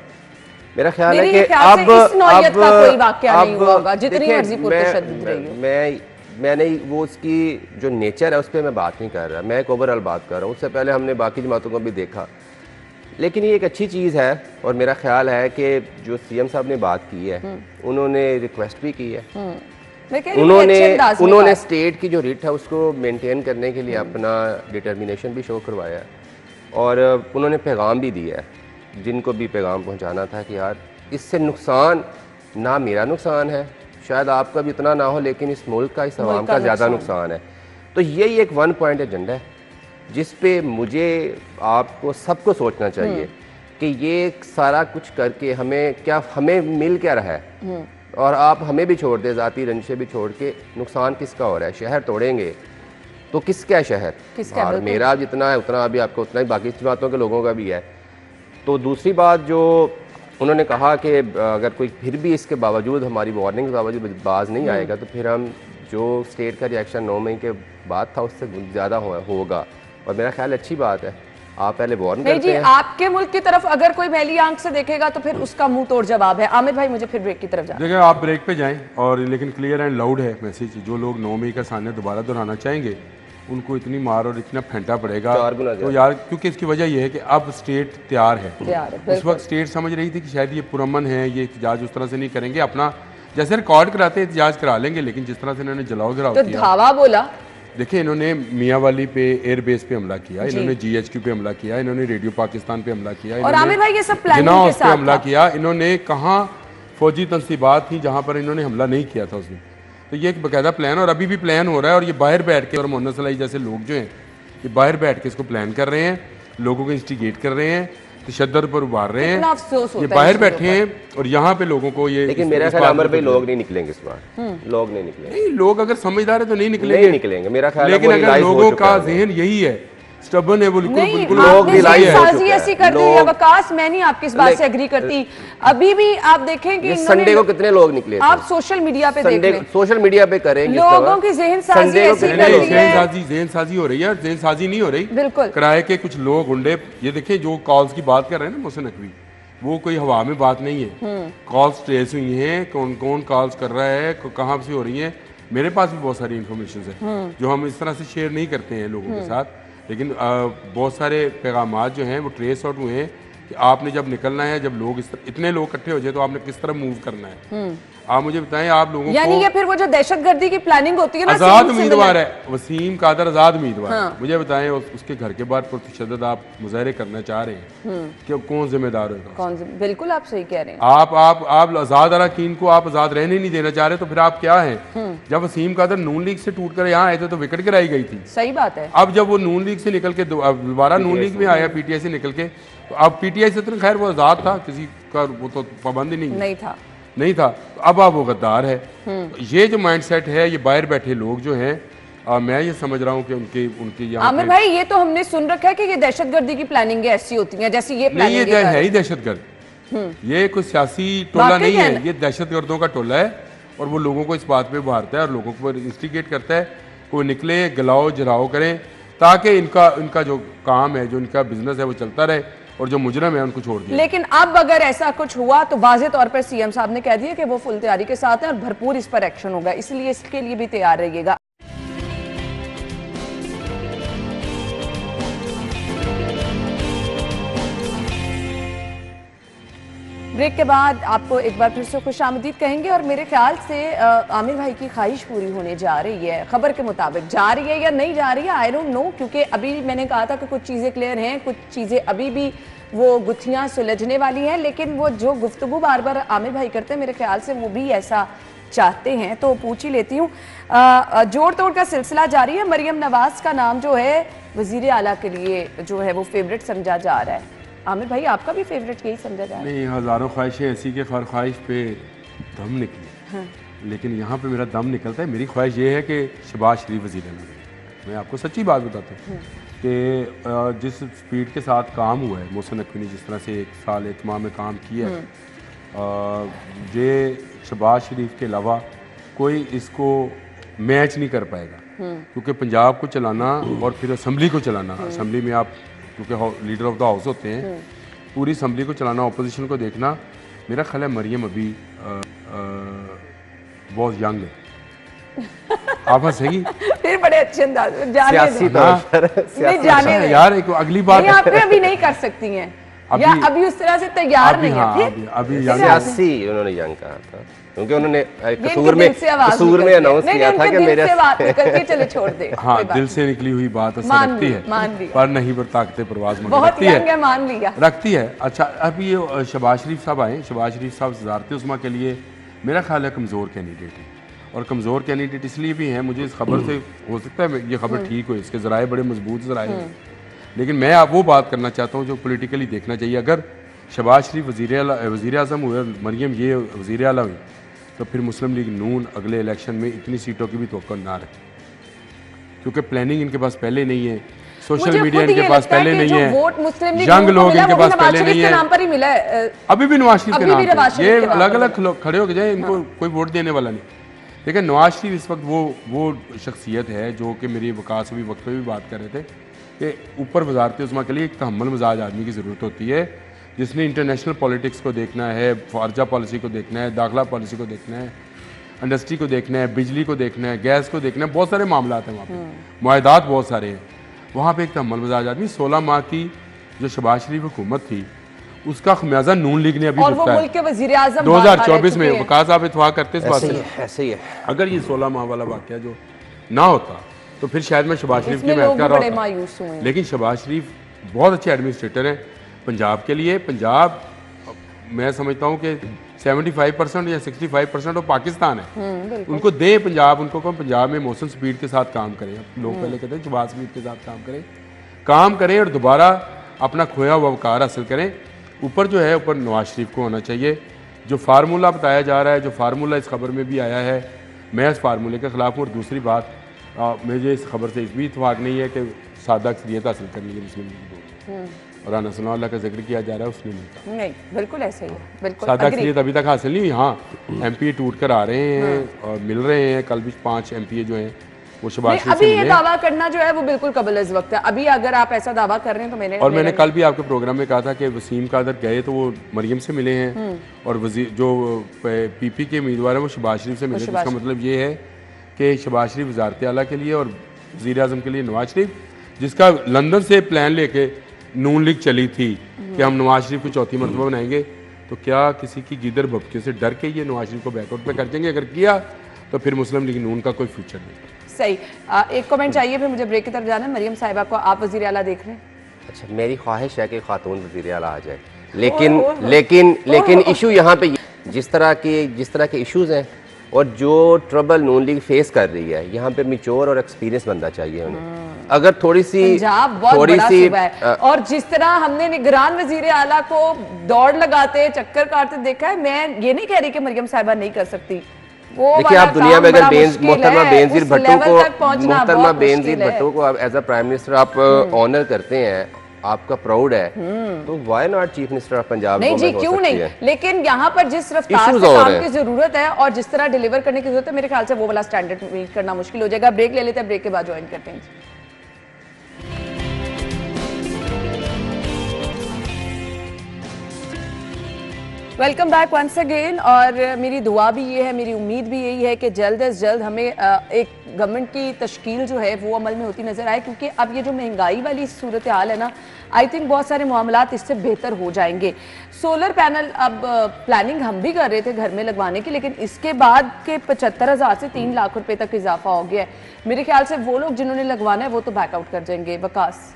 Speaker 4: मेरा ख्याल है कि अब कोई वाकया नहीं हुआ होगा, जितनी मर्जी पुरतशद्दद रही हो। मैं मैंने वो उसकी जो नेचर है उस पर मैं बात नहीं कर रहा, मैं एक ओवरऑल बात कर रहा हूँ। उससे पहले हमने बाकी जमातों को भी देखा, लेकिन ये एक अच्छी चीज़ है और मेरा ख्याल है कि जो सीएम साहब ने बात की है, उन्होंने रिक्वेस्ट भी की है, उन्होंने स्टेट की जो रिट है उसको मेंटेन करने के लिए अपना डिटर्मिनेशन भी शो करवाया है और उन्होंने पैगाम भी दिया है जिनको भी पैगाम पहुंचाना था कि यार इससे नुकसान ना मेरा नुकसान है, शायद आपका भी इतना ना हो, लेकिन इस मुल्क का, इस अवाम का ज़्यादा नुकसान है। तो यही एक 1 पॉइंट एजेंडा है जिस पे मुझे आपको सबको सोचना चाहिए कि ये सारा कुछ करके हमें मिल क्या रहा है, और आप हमें भी छोड़ दे, ज़ाती रंशे भी छोड़ के नुकसान किसका हो रहा है? शहर तोड़ेंगे तो किसका है शहर? और मेरा जितना है उतना अभी आपको उतना ही बाकी बातों के लोगों का भी है। तो दूसरी बात जो उन्होंने कहा कि अगर कोई फिर भी इसके बावजूद, हमारी वार्निंग के बावजूद बाज नहीं आएगा तो फिर हम जो स्टेट का रिएक्शन 9 मई के बाद था उससे ज़्यादा होगा, और मेरा ख्याल अच्छी बात है। आप पहले वार्न करते हैं।
Speaker 1: आपके मुल्क की तरफ अगर कोई पहली आंख से देखेगा तो फिर उसका मुंह तोड़ जवाब है। आमिर भाई मुझे फिर ब्रेक की तरफ जाना।
Speaker 3: देखिए आप ब्रेक पे जाएं, और लेकिन क्लियर एंड लाउड है मैसेज, जो लोग 9 मई का सामने दोबारा दोहराना चाहेंगे उनको इतनी मार और इतना फेंटा पड़ेगा तो यार, क्योंकि इसकी वजह यह है कि अब स्टेट तैयार है। उस वक्त स्टेट समझ रही थी कि शायद ये पुरअमन है, ये एहतजाज उस तरह से नहीं करेंगे, अपना जैसे रिकॉर्ड कराते एहतजाज करा लेंगे, लेकिन जिस तरह से इन्होंने जलाओ गिराओ
Speaker 1: तो
Speaker 3: किया,
Speaker 1: धावा बोला।
Speaker 3: देखिए इन्होंने मियांवाली पे एयरबेस पे हमला किया, इन्होंने जीएचक्यू पे हमला किया, इन्होंने रेडियो पाकिस्तान पे हमला किया,
Speaker 1: और आमिर भाई ये सब प्लानिंग के साथ
Speaker 3: पे हमला किया। इन्होंने कहाँ फौजी तंसीबात थी जहाँ पर इन्होंने हमला नहीं किया था उसमें। तो ये एक बाकायदा प्लान, और अभी भी प्लान हो रहा है, और ये बाहर बैठ के, और मोहम्मद सलाई जैसे लोग जो हैं ये बाहर बैठ के इसको प्लान कर रहे हैं, लोगों को इंस्टिगेट कर रहे हैं, तशद्दुद पर उभार रहे हैं, ये बाहर बैठे हैं और यहाँ पे लोगों को ये।
Speaker 4: लेकिन मेरा ख्याल आमिर भाई लोग नहीं निकलेंगे इस बार, लोग नहीं निकलेंगे।
Speaker 3: नहीं, लोग अगर समझदार है तो नहीं निकलेंगे,
Speaker 4: मेरा ख्याल।
Speaker 3: लेकिन अगर लोगों का जहन यही है, स्टबन है, बिल्कुल
Speaker 4: लोग भी लाई
Speaker 1: साजी ऐसी कर दी है। वकास, मैं नहीं आपकी इस बात से एग्री करती। अभी भी आप देखें कि
Speaker 4: संडे को कितने लोग निकले,
Speaker 1: आप सोशल मीडिया पे देख लें,
Speaker 4: सोशल मीडिया पे करेंगे
Speaker 1: लोगों की जहन साजी ऐसी कर दी है।
Speaker 3: जहन साजी हो रही है, जहन साजी नहीं हो रही।
Speaker 1: बिल्कुल
Speaker 3: किराए के कुछ लोग गुंडे, ये देखिए जो कॉल्स की बात कर रहे हैं ना मोहसिन नकवी, वो कोई हवा में बात नहीं है। कॉल्स ट्रेस हुई हैं, कौन कौन कॉल्स कर रहा है, कहाँ से हो रही है। मेरे पास भी बहुत सारी इन्फॉर्मेशन है जो हम इस तरह से शेयर नहीं करते हैं लोगों के साथ, लेकिन बहुत सारे पैगामात जो हैं वो ट्रेस आउट हुए हैं कि आपने जब निकलना है, जब लोग इतने लोग इकट्ठे हो जाए तो आपने किस तरह मूव करना है। आप मुझे बताएं, आप लोगों
Speaker 1: यानी ये फिर वो जो दहशतगर्दी की प्लानिंग होती है ना,
Speaker 3: आजाद उम्मीदवार है वसीम कादर, आजाद उम्मीदवार है। मुझे बताएं उसके घर के बाहर पुरतशद्दुद आप मुजाहरे करना चाह रहे हैं कि कौन जिम्मेदार होगा?
Speaker 1: बिल्कुल आप सही कह रहे हैं।
Speaker 3: आप आजाद अरकान को आप आजाद रहने नहीं देना चाह रहे, तो फिर आप क्या हैं? जब वसीम कादर नून लीग से टूट कर यहाँ आए थे तो विकेट गिराई गई थी।
Speaker 1: सही बात है।
Speaker 3: अब जब वो नून लीग से निकल के दोबारा नून लीग में आया, पीटीआई से निकल के, तो अब पीटीआई से तो खैर वो आजाद था, किसी का वो तो पाबंदी नहीं था। अब वो गद्दार है। ये जो माइंडसेट है, ये बाहर बैठे लोग जो हैं, मैं ये समझ रहा हूँ कि उनके यहाँ
Speaker 1: आमिर भाई ये तो हमने सुन रखा है कि ये दहशतगर्दी की प्लानिंग ऐसी होती है जैसे ये
Speaker 3: नहीं, ये है ही दहशतगर्द। ये कोई सियासी टोला नहीं है, ये दहशतगर्दों का टोला है, और वो लोगों को इस बात पे उभारता है और लोगों को इंस्टिगेट करता है। कोई निकले, गलाओ जलाओ करें, ताकि इनका जो काम है, जो इनका बिजनेस है वो चलता रहे, और जो मुजरम है उनको छोड़ दिया।
Speaker 1: लेकिन अब अगर ऐसा कुछ हुआ तो वाज़े तौर पर सीएम साहब ने कह दिया कि वो फुल तैयारी के साथ हैं और भरपूर इस पर एक्शन होगा, इसलिए इसके लिए भी तैयार रहिएगा। ब्रेक के बाद आपको एक बार फिर से खुशामदीद कहेंगे, और मेरे ख्याल से आमिर भाई की ख्वाहिश पूरी होने जा रही है। खबर के मुताबिक जा रही है या नहीं जा रही है, आई डोंट नो, क्योंकि अभी मैंने कहा था कि कुछ चीज़ें क्लियर हैं, कुछ चीज़ें अभी भी वो गुत्थियां सुलझने वाली हैं, लेकिन वो जो गुफ्तगू बार बार आमिर भाई करते हैं, मेरे ख्याल से वो भी ऐसा चाहते हैं। तो पूछ ही लेती हूँ, जोड़ तोड़ का सिलसिला जारी है। मरियम नवाज का नाम जो है वजीर आला के लिए जो है वो फेवरेट समझा जा रहा है। आमिर भाई आपका भी फेवरेट यही समझा जा रहा है?
Speaker 3: नहीं, हज़ारों ख्वाहिशें ऐसी कि हर ख्वाहिश पे दम निकले, लेकिन यहाँ पे मेरा दम निकलता है। मेरी ख्वाहिश ये है कि शहबाज शरीफ वज़ीर आला। मैं आपको सच्ची बात बताता हूँ कि जिस स्पीड के साथ काम हुआ है, मोहसिन नकवी ने जिस तरह से 1 साल इत्माम में काम किया है, ये शहबाज शरीफ के अलावा कोई इसको मैच नहीं कर पाएगा, क्योंकि पंजाब को चलाना और फिर असम्बली को चलाना, असम्बली में आप क्योंकि लीडर ऑफ द हाउस होते हैं, पूरी असम्बली को चलाना, अपोजिशन को देखना, मेरा ख्याल है मरियम अभी बहुत यंग है, आप हंसेगी
Speaker 1: फिर बड़े अच्छे अंदाज में जाने
Speaker 4: सियासी
Speaker 1: दें।
Speaker 4: तौर पर
Speaker 1: नहीं जाने
Speaker 3: अच्छा,
Speaker 1: दें।
Speaker 3: यार एक अगली बात
Speaker 1: नहीं आप अभी नहीं कर सकती हैं या अभी उस तरह से तैयार
Speaker 3: अभी
Speaker 1: नहीं
Speaker 3: हाँ,
Speaker 1: है
Speaker 3: अभी
Speaker 1: फिर
Speaker 4: सियासी उन्होंने यंग कहा था क्योंकि उन्होंने
Speaker 1: ये
Speaker 4: कसूर
Speaker 1: इनके
Speaker 4: में
Speaker 1: दिल से आवाज
Speaker 4: कसूर में
Speaker 1: निकलती है।
Speaker 4: अनाउंस
Speaker 1: नहीं,
Speaker 4: किया
Speaker 1: नहीं,
Speaker 4: था
Speaker 1: उनके
Speaker 4: कि
Speaker 1: दिल
Speaker 4: मेरे
Speaker 1: से बात निकल के चले छोड़ दे
Speaker 3: हाँ
Speaker 1: कोई बात
Speaker 3: दिल
Speaker 1: नहीं।
Speaker 3: से निकली हुई बात असर
Speaker 1: मान
Speaker 3: रखती
Speaker 1: ली,
Speaker 3: है
Speaker 1: मान लिया।
Speaker 3: पर नहीं पर ताकते परवाज मगर
Speaker 1: बहुत
Speaker 3: रखती
Speaker 1: यंग है
Speaker 3: है
Speaker 1: मान लिया।
Speaker 3: रखती है। अच्छा अभी ये शहबाज शरीफ साहब आए, शहबाज शरीफ साहब वज़ारत उस्मा के लिए मेरा ख्याल है कमज़ोर कैंडिडेट है और कमज़ोर कैंडिडेट इसलिए भी हैं, मुझे इस खबर से हो सकता है ये खबर ठीक हो, इसके ज़राए बड़े मजबूत ज़राए हैं, लेकिन मैं आप वो बात करना चाहता हूँ जो पोलिटिकली देखना चाहिए। अगर शहबाज शरीफ वज़ीर आज़म हुए, मरियम ये वज़ीर आला हुई, तो फिर मुस्लिम लीग नून अगले इलेक्शन में इतनी सीटों की भी तवक्को ना रखे क्योंकि प्लानिंग इनके पास पहले नहीं है, सोशल
Speaker 1: मुझे
Speaker 3: मीडिया
Speaker 1: खुद
Speaker 3: इनके
Speaker 1: ये
Speaker 3: पास
Speaker 1: लगता है
Speaker 3: पहले
Speaker 1: कि
Speaker 3: नहीं
Speaker 1: जो
Speaker 3: है,
Speaker 1: वोट मुस्लिम लीग
Speaker 3: यंग
Speaker 1: नून को
Speaker 3: लोग
Speaker 1: मिला,
Speaker 3: इनके
Speaker 1: वो भी
Speaker 3: पास
Speaker 1: नवाज
Speaker 3: पहले
Speaker 1: शरीफ
Speaker 3: नहीं
Speaker 1: के
Speaker 3: है,
Speaker 1: नाम पर ही मिला है।
Speaker 3: अभी भी नवाज शरीफ के
Speaker 1: अभी भी
Speaker 3: नाम
Speaker 1: नवाज
Speaker 3: पे
Speaker 1: शरीफ
Speaker 3: ये
Speaker 1: के नाम
Speaker 3: अलग
Speaker 1: पे
Speaker 3: अलग लोग खड़े हो जाए, इनको कोई वोट देने वाला नहीं। लेकिन नवाज शरीफ इस वक्त वो शख्सियत है जो कि मेरी वकास भी वक्त पे भी बात कर रहे थे कि ऊपर वजारत उस्मा के लिए एक तहम्मुल मिजाज आदमी की ज़रूरत होती है जिसने इंटरनेशनल पॉलिटिक्स को देखना है, फारजा पॉलिसी को देखना है, दाखिला पॉलिसी को देखना है, इंडस्ट्री को देखना है, बिजली को देखना है, गैस को देखना है, बहुत सारे मामला हैं वहाँ पे, मुआहदात बहुत सारे हैं वहाँ पे। एक तहम्मुल मिजाज आदमी 16 माह की जो शहबाज शरीफ हुकूमत थी उसका खमियाजा नून लीग ने अभी
Speaker 1: और वो
Speaker 3: भुगता
Speaker 1: मुल्क के
Speaker 3: है
Speaker 1: वजीर आज़म
Speaker 3: 2024 में। वकास आप इतफाक करते इस बात
Speaker 4: ऐसे ही
Speaker 3: से,
Speaker 4: है, ऐसे ही है।
Speaker 3: अगर ये 16 माह वाला वाक़या जो ना होता तो फिर शायद मैं शहबाज शरीफ की
Speaker 1: इसमें
Speaker 3: महत्व
Speaker 1: लोग
Speaker 3: कर
Speaker 1: भी
Speaker 3: रहा
Speaker 1: बड़े
Speaker 3: होता।
Speaker 1: मायूस हुए हैं।
Speaker 3: लेकिन शहबाज शरीफ बहुत अच्छे एडमिनिस्ट्रेटर हैं पंजाब के लिए। पंजाब मैं समझता हूँ कि 75% या 65% वो पाकिस्तान है, उनको दे पंजाब, उनको कहो पंजाब में मौसम स्पीड के साथ काम करें। लोग पहले कहते हैं जवाब स्पीड के साथ काम करें और दोबारा अपना खोया हुआ वकार हासिल करें। ऊपर जो है ऊपर नवाज शरीफ को होना चाहिए। जो फार्मूला बताया जा रहा है, जो फार्मूला इस खबर में भी आया है, मैं इस फार्मूले के ख़िलाफ़ हूँ। और दूसरी बात मुझे इस खबर से इस भी इतफाक़ नहीं है कि सादा अक्सरियत हासिल कर ली मुस्लिम लीग और राना सनाउल्लाह का जिक्र किया जा रहा है, उसने
Speaker 1: नहीं बिल्कुल ऐसे ही है, बिल्कुल
Speaker 3: सादा
Speaker 1: agree।
Speaker 3: अक्सरियत अभी तक हासिल नहीं हुई। हाँ एमपीए टूट कर आ रहे हैं और मिल रहे हैं, कल भी 5 एमपीए जो हैं वो शहबाज
Speaker 1: नहीं,
Speaker 3: शरीफ
Speaker 1: अभी
Speaker 3: से
Speaker 1: ये
Speaker 3: मिले।
Speaker 1: दावा करना जो है वो बिल्कुल कबल अज़ वक्त है। अभी अगर आप ऐसा दावा कर रहे हैं तो मैंने
Speaker 3: कल भी आपके प्रोग्राम में कहा था कि वसीम कादर गए तो वो मरियम से मिले हैं और वजीर जो पीपी के उम्मीदवार हैं वो शहबाज शरीफ से मिले। तो इसका मतलब ये है कि शहबाज शरीफ वज़ारत आला के लिए और वज़ीर आज़म के लिए नवाज शरीफ, जिसका लंदन से प्लान लेके नून लीग चली थी कि हम नवाज शरीफ को चौथी मरतबा बनाएंगे, तो क्या किसी की गिदर भपके से डर के ये नवाज शरीफ को बैकआउट पे कर देंगे? अगर किया तो फिर मुस्लिम लीग नून का कोई फ्यूचर नहीं।
Speaker 1: सही। एक कमेंट चाहिए, फिर मुझे ब्रेक की तरफ जाना है। मरियम साहिबा को आप वज़ीर आला देख रहे हैं?
Speaker 4: अच्छा मेरी ख्वाहिश है कि खातून वज़ीर आला आ जाए, लेकिन इशू यहाँ पे जिस तरह के इश्यूज हैं और जो ट्रबल नून लीग फेस कर रही है, यहाँ पे मिच्योर और एक्सपीरियंस बनना चाहिए उन्हें। अगर थोड़ी सी
Speaker 1: सूबा है और जिस तरह हमने निगरान वज़ीर आला को दौड़ लगाते चक्कर काटते देखा है, मैं ये नहीं कह रही कि मरियम साहिबा नहीं कर सकती।
Speaker 4: देखिए आप दुनिया में अगर मोहतरमा बेनजीर भट्टो को आप एज अ प्राइम मिनिस्टर आप ऑनर करते हैं, आपका प्राउड है, तो why not chief minister of Punjab?
Speaker 1: नहीं जी क्यों नहीं, लेकिन यहाँ पर जिस रफ्तार से काम की जरूरत है और जिस तरह डिलीवर करने की जरूरत है, मेरे ख्याल से वो वाला स्टैंडर्ड मीट करना मुश्किल हो जाएगा। ब्रेक ले लेते हैं, ब्रेक के बाद ज्वाइन करते हैं। Welcome back once again. और मेरी दुआ भी ये है, मेरी उम्मीद भी यही है कि जल्द अज जल्द हमें एक गवर्नमेंट की तश्कील जो है वो अमल में होती नज़र आए, क्योंकि अब ये जो महंगाई वाली सूरत हाल है ना, आई थिंक बहुत सारे मामलात इससे बेहतर हो जाएंगे। सोलर पैनल अब प्लानिंग हम भी कर रहे थे घर में लगवाने की, लेकिन इसके बाद के 75,000 से 3 लाख रुपए तक इजाफा हो गया है। मेरे ख्याल से वो लोग जिन्होंने लगवाना है वो तो बैकआउट कर जाएंगे। वकास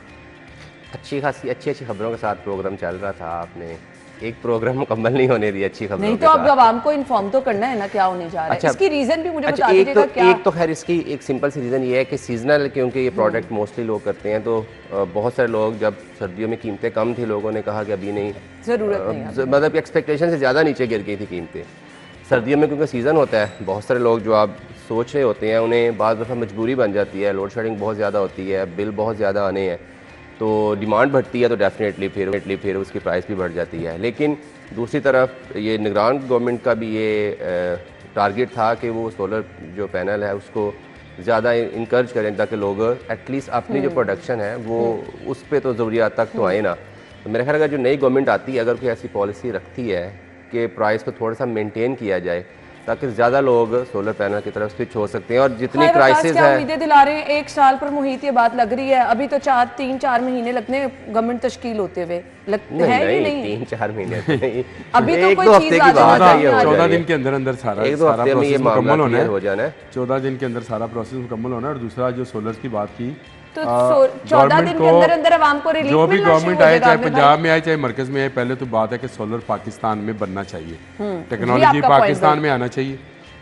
Speaker 4: अच्छी खबरों के साथ प्रोग्राम चल रहा था, आपने एक प्रोग्राम मुकम्मल नहीं होने दिया अच्छी खबरों
Speaker 1: नहीं तो अब आवाम को इन्फॉर्म तो करना है ना क्या होने जा रहा है। इसकी रीजन भी मुझे बता दीजिएगा क्या?
Speaker 4: एक तो खैर इसकी एक सिंपल सी रीज़न ये है कि सीजनल, क्योंकि ये प्रोडक्ट मोस्टली लोग करते हैं, तो बहुत सारे लोग जब सर्दियों में कीमतें कम थी, लोगों ने कहा कि अभी नहीं,
Speaker 1: जरूरत नहीं,
Speaker 4: मतलब एक्सपेक्टेशन से ज़्यादा नीचे गिर गई थी कीमतें। सर्दियों में क्योंकि सीज़न होता है, बहुत सारे लोग जो आप सोच रहे होते हैं उन्हें बाज़ दफ़ा मजबूरी बन जाती है, लोड शेडिंग बहुत ज़्यादा होती है, बिल बहुत ज़्यादा आने हैं, तो डिमांड बढ़ती है, तो डेफिनेटली फिर उसकी प्राइस भी बढ़ जाती है। लेकिन दूसरी तरफ ये निगरान गवर्नमेंट का भी ये टारगेट था कि वो सोलर जो पैनल है उसको ज़्यादा इंकरेज करें, ताकि लोग एटलीस्ट अपनी जो प्रोडक्शन है वो उस पर तो ज़रूरियात तक तो आए ना। तो मेरे ख्याल अगर जो नई गवर्नमेंट आती है, अगर कोई ऐसी पॉलिसी रखती है कि प्राइस को थोड़ा सा मेंटेन किया जाए, ताकि ज़्यादा लोग सोलर पैनल की तरफ स्विच हो सकते हैं। और जितनी
Speaker 1: हाय वकास,
Speaker 4: क्राइसिस
Speaker 1: क्या
Speaker 4: है,
Speaker 1: उम्मीदें दिला रहे हैं? 1 साल पर मुहित ये बात लग रही है, अभी तो 3-4 महीने लगने गवर्नमेंट तश्कील होते हुए
Speaker 4: नहीं
Speaker 1: है कि
Speaker 4: नहीं,
Speaker 1: नहीं?
Speaker 4: 3-4 महीने तो नहीं,
Speaker 1: अभी तो
Speaker 4: एक
Speaker 1: कोई
Speaker 4: दो
Speaker 1: चीज़
Speaker 4: हफ्ते की
Speaker 1: आगे
Speaker 4: बात
Speaker 1: बढ़
Speaker 4: है,
Speaker 1: रही
Speaker 4: ये
Speaker 1: है।
Speaker 4: हो
Speaker 3: 14
Speaker 4: जाएगी।
Speaker 3: दिन के अंदर अंदर सारा
Speaker 4: एक दो
Speaker 3: सारा
Speaker 4: हफ्ते में ये
Speaker 3: प्रोसेस
Speaker 4: मामला
Speaker 3: मुकम्मल होना
Speaker 4: क्लियर हो जाना
Speaker 3: है।
Speaker 4: है।
Speaker 3: 14 दिन के अंदर सारा प्रोसेस मुकम्मल होना है। और दूसरा जो सोलर की बात की,
Speaker 1: तो 14 दिन के अंदर अंदर आवाम को रिलीफ
Speaker 3: जो भी
Speaker 1: मिलना शुरू
Speaker 3: गवर्नमेंट
Speaker 1: हो
Speaker 3: आए,
Speaker 1: जाएगा
Speaker 3: चाहे
Speaker 1: आमिर भाई?
Speaker 3: पंजाब में आए चाहे मरकज में आए, पहले तो बात है कि सोलर पाकिस्तान में बनना चाहिए,
Speaker 1: ये
Speaker 3: टेक्नोलॉजी
Speaker 1: आपका point
Speaker 3: पाकिस्तान
Speaker 1: है।
Speaker 3: में आना चाहिए।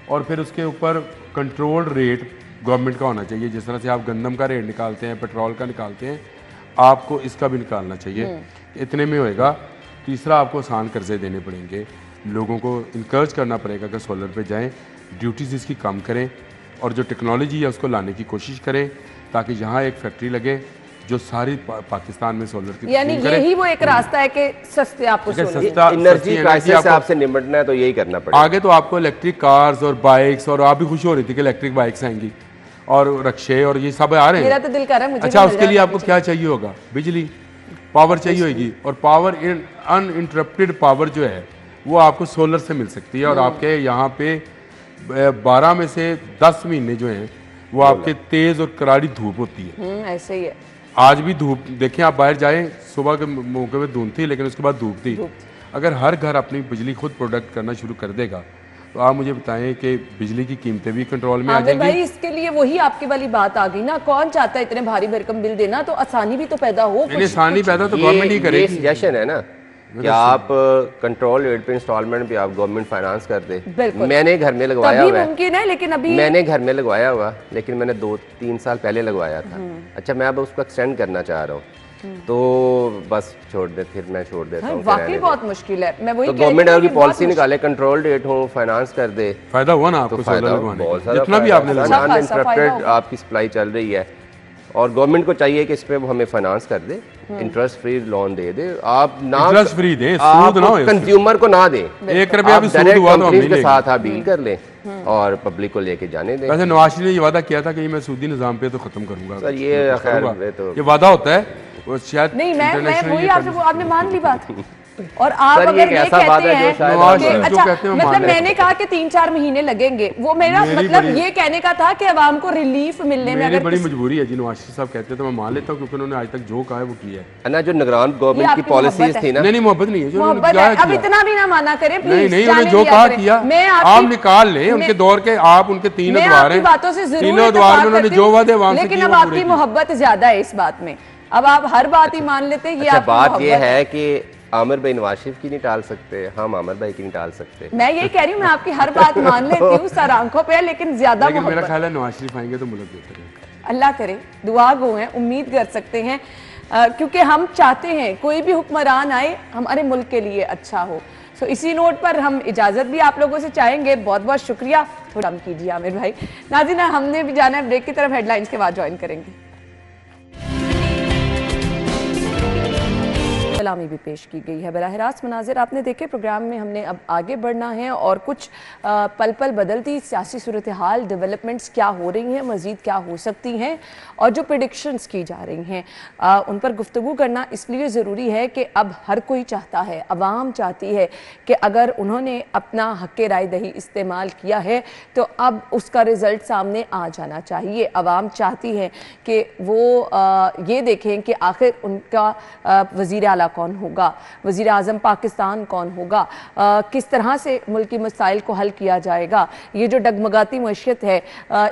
Speaker 3: और फिर उसके ऊपर कंट्रोल रेट गवर्नमेंट का होना चाहिए। जिस तरह से आप गंदम का रेट निकालते हैं, पेट्रोल का निकालते हैं, आपको इसका भी निकालना चाहिए। इतने में होएगा। तीसरा, आपको आसान कर्जे देने पड़ेंगे, लोगों को इंकरेज करना पड़ेगा कि सोलर पे जाएं, ड्यूटीज इसकी कम करें और जो टेक्नोलॉजी है उसको लाने की कोशिश करें, ताकि यहाँ एक फैक्ट्री लगे जो सारी पाकिस्तान में सोलर की
Speaker 1: यानी
Speaker 3: तस्लीम करे।
Speaker 1: यही वो एक रास्ता है कि सस्ते आपको
Speaker 3: अगर
Speaker 1: सोलर
Speaker 3: सस्ता
Speaker 4: एनर्जी
Speaker 3: सस्ती
Speaker 4: क्राइसिस से
Speaker 3: आपको-
Speaker 4: आपसे निपटना है तो यही करना पड़ेगा।
Speaker 3: आगे तो आपको इलेक्ट्रिक कार्स और बाइक्स, और आप भी खुश हो रही थी कि इलेक्ट्रिक बाइक्स आएंगी और रक्शे और ये सब आ रहे
Speaker 1: मेरा
Speaker 3: हैं।
Speaker 1: तो दिल कर रहा है मुझे
Speaker 3: अच्छा,
Speaker 1: भी मिल
Speaker 3: उसके लिए
Speaker 1: जाए
Speaker 3: आपको क्या चाहिए होगा? बिजली, पावर चाहिए होगी। और पावर अनइंटरप्टेड पावर जो है वो आपको सोलर से मिल सकती है। और आपके यहाँ पे 12 में से 10 महीने जो हैं वो आपके तेज और करारी धूप होती है।
Speaker 1: ऐसे ही है।
Speaker 3: आज भी धूप देखें, आप बाहर जाएं, सुबह के मौके में धुंध थी, लेकिन उसके बाद धूप थी। अगर हर घर अपनी बिजली खुद प्रोडक्ट करना शुरू कर देगा तो आप मुझे बताएं कि बिजली की कीमतें भी कंट्रोल में आ
Speaker 1: आमिर भाई,
Speaker 3: जाएंगी।
Speaker 1: इसके लिए वही आपकी वाली बात आ गई ना, कौन चाहता है इतने भारी भरकम बिल देना? तो आसानी भी तो पैदा हो।
Speaker 3: यानी आसानी पैदा तो गवर्नमेंट ही
Speaker 4: ये
Speaker 3: करेगी।
Speaker 4: सजेशन है ना कि आप कंट्रोल रेट पे इंस्टॉलमेंट भी आप गवर्नमेंट फाइनेंस कर दे।
Speaker 1: बिल्कुल।
Speaker 4: मैंने घर में लगवाया
Speaker 1: तभी
Speaker 4: हुआ है,
Speaker 1: मुमकिन है, लेकिन अभी
Speaker 4: मैंने घर में लगवाया हुआ, लेकिन मैंने 2-3 साल पहले लगवाया था। अच्छा, मैं अब उसको एक्सटेंड करना चाह रहा हूँ, तो बस छोड़ दे, फिर मैं छोड़ देता हूँ।
Speaker 1: वाकई बहुत मुश्किल है। मैं वही
Speaker 4: तो
Speaker 1: कह रही
Speaker 4: गवर्नमेंट
Speaker 1: हूँ
Speaker 4: अगर
Speaker 1: कि
Speaker 4: पॉलिसी
Speaker 1: बहुत
Speaker 4: निकाले, कंट्रोल रेट हो, फाइनेंस कर दे,
Speaker 3: फायदा हुआ ना
Speaker 4: तो
Speaker 3: आपको सोलर
Speaker 4: फायदा
Speaker 3: लगवाने
Speaker 4: बहुत
Speaker 3: का?
Speaker 4: सारा
Speaker 3: जितना भी आपने
Speaker 1: अच्छा
Speaker 3: लगवाया।
Speaker 1: खासा फायदा
Speaker 4: अनइंटरप्टेड
Speaker 1: होगा।
Speaker 4: आपकी सप्लाई चल रही है और गवर्नमेंट को चाहिए कि इस पे वो हमें फाइनेंस कर दे, इंटरेस्ट फ्री लोन दे दे। आप ना
Speaker 3: इंटरेस्ट फ्री दे,
Speaker 4: आप
Speaker 3: सूद ना हो इसमें।
Speaker 4: कंज्यूमर को ना दे,
Speaker 3: 1 रुपया
Speaker 4: आप
Speaker 3: भी सूद
Speaker 4: डायरेक्ट
Speaker 3: हुआ तो हम
Speaker 4: कंपनीज
Speaker 3: नहीं
Speaker 4: के
Speaker 3: लेंगे।
Speaker 4: साथ आप डील कर लें और पब्लिक को लेके जाने दें।
Speaker 3: वैसे नवाज शरीफ ने ये वादा किया था कि मैं सूदी निजाम पे तो खत्म करूंगा।
Speaker 4: सर, ये खैर
Speaker 3: करूंगा।
Speaker 4: ये तो
Speaker 3: ये वादा होता है वो शायद
Speaker 1: नहीं, मैं
Speaker 3: international
Speaker 1: वही
Speaker 3: ये
Speaker 1: आपसे
Speaker 3: करने-
Speaker 1: आपने मान ली बात। और आप
Speaker 4: सर, ये
Speaker 1: अगर
Speaker 4: एक
Speaker 1: ये
Speaker 4: ऐसा बात
Speaker 1: कहते
Speaker 4: है जो
Speaker 1: हैं
Speaker 4: शायद
Speaker 3: नवाज
Speaker 1: कि
Speaker 3: शरीफ जो
Speaker 1: अच्छा,
Speaker 3: कहते हैं वो
Speaker 1: मतलब
Speaker 3: मान लेते
Speaker 1: मैंने कहा कि 3-4 महीने लगेंगे, वो मेरा
Speaker 3: मेरी
Speaker 1: मतलब
Speaker 3: बड़ी-
Speaker 1: ये कहने का था कि अवाम को रिलीफ मिलने में
Speaker 3: मेरी
Speaker 1: अगर
Speaker 3: बड़ी
Speaker 1: किसी-
Speaker 3: मजबूरी है जी। नवाज शरीफ साहब कहते हैं तो मैं मान लेता हूँ, क्योंकि उन्होंने आज तक जो कहा है वो किया है।
Speaker 4: ना, जो निगरान गवर्नमेंट की
Speaker 1: आपकी
Speaker 4: पॉलिसीज
Speaker 1: मोहब्बत
Speaker 4: थी ना,
Speaker 3: नहीं, मोहब्बत नहीं है, जो उन्होंने
Speaker 1: मोहब्बत
Speaker 3: क्या
Speaker 1: है। अब
Speaker 3: किया।
Speaker 1: इतना भी ना माना करें
Speaker 3: नहीं
Speaker 1: प्लीज।
Speaker 3: नहीं,
Speaker 1: जाने
Speaker 3: उन्होंने जो
Speaker 1: दिया
Speaker 3: कहा
Speaker 1: करें।
Speaker 3: किया।
Speaker 1: मैं
Speaker 3: आप
Speaker 1: आपकी
Speaker 3: निकाल लें उनके दौर के, आप उनके 3
Speaker 1: मैं
Speaker 3: अदवार
Speaker 1: आपकी
Speaker 3: हैं,
Speaker 1: बातों से जरूर
Speaker 3: तीनों अदवार में
Speaker 1: इत्तेफाक
Speaker 3: उन्होंने
Speaker 1: करती
Speaker 3: जो
Speaker 1: हूँ,
Speaker 3: वादे वहां से
Speaker 1: लेकिन
Speaker 3: किए
Speaker 1: अब
Speaker 3: वो
Speaker 1: आपकी
Speaker 3: पूरे किए।
Speaker 1: मोहब्बत ज्यादा है इस बात में। अब आप हर बात ही मान लेते हैं, ये
Speaker 4: अच्छा,
Speaker 1: आपकी
Speaker 4: बात
Speaker 1: मोहब्बत
Speaker 4: ये है कि आमिर भाई नवाज शरीफ की नहीं टाल सकते, हम आमिर भाई की नहीं टाल सकते।
Speaker 1: मैं यही कह रही हूँ, मैं आपकी हर बात मान लेती हूँ सर आंखों पे, लेकिन ज्यादा
Speaker 3: लेकिन मेरा
Speaker 1: मोहब्बत
Speaker 3: ख्याल है नवाज शरीफ आएंगे तो मुल्क बेहतर है।
Speaker 1: अल्लाह करे, दुआ गो हैं, उम्मीद कर सकते हैं, क्योंकि हम चाहते हैं कोई भी हुक्मरान आए हमारे मुल्क के लिए अच्छा हो। सो इसी नोट पर हम इजाज़त भी आप लोगों से चाहेंगे। बहुत बहुत शुक्रिया। थोड़ा कम कीजिए आमिर भाई। नाज़रीन, हमने भी जाना है ब्रेक की तरफ, हेडलाइंस के बाद ज्वाइन करेंगे। सलामी भी पेश की गई है। बराह रास्त मनाजिर आपने देखे। प्रोग्राम में हमने अब आगे बढ़ना है और कुछ पल पल बदलती सियासी सूरत हाल, डेवलपमेंट्स क्या हो रही हैं, मज़ीद क्या हो सकती हैं और जो प्रेडिक्शंस की जा रही हैं उन पर गुफ्तगू करना इसलिए ज़रूरी है कि अब हर कोई चाहता है, अवाम चाहती है कि अगर उन्होंने अपना हक़ राय दही इस्तेमाल किया है तो अब उसका रिज़ल्ट सामने आ जाना चाहिए। अवाम चाहती है कि वो ये देखें कि आखिर उनका वज़ीर आला कौन होगा, वज़ीर आज़म पाकिस्तान कौन होगा, किस तरह से मुल्की मसाइल को हल किया जाएगा, ये जो डगमगाती मईशत है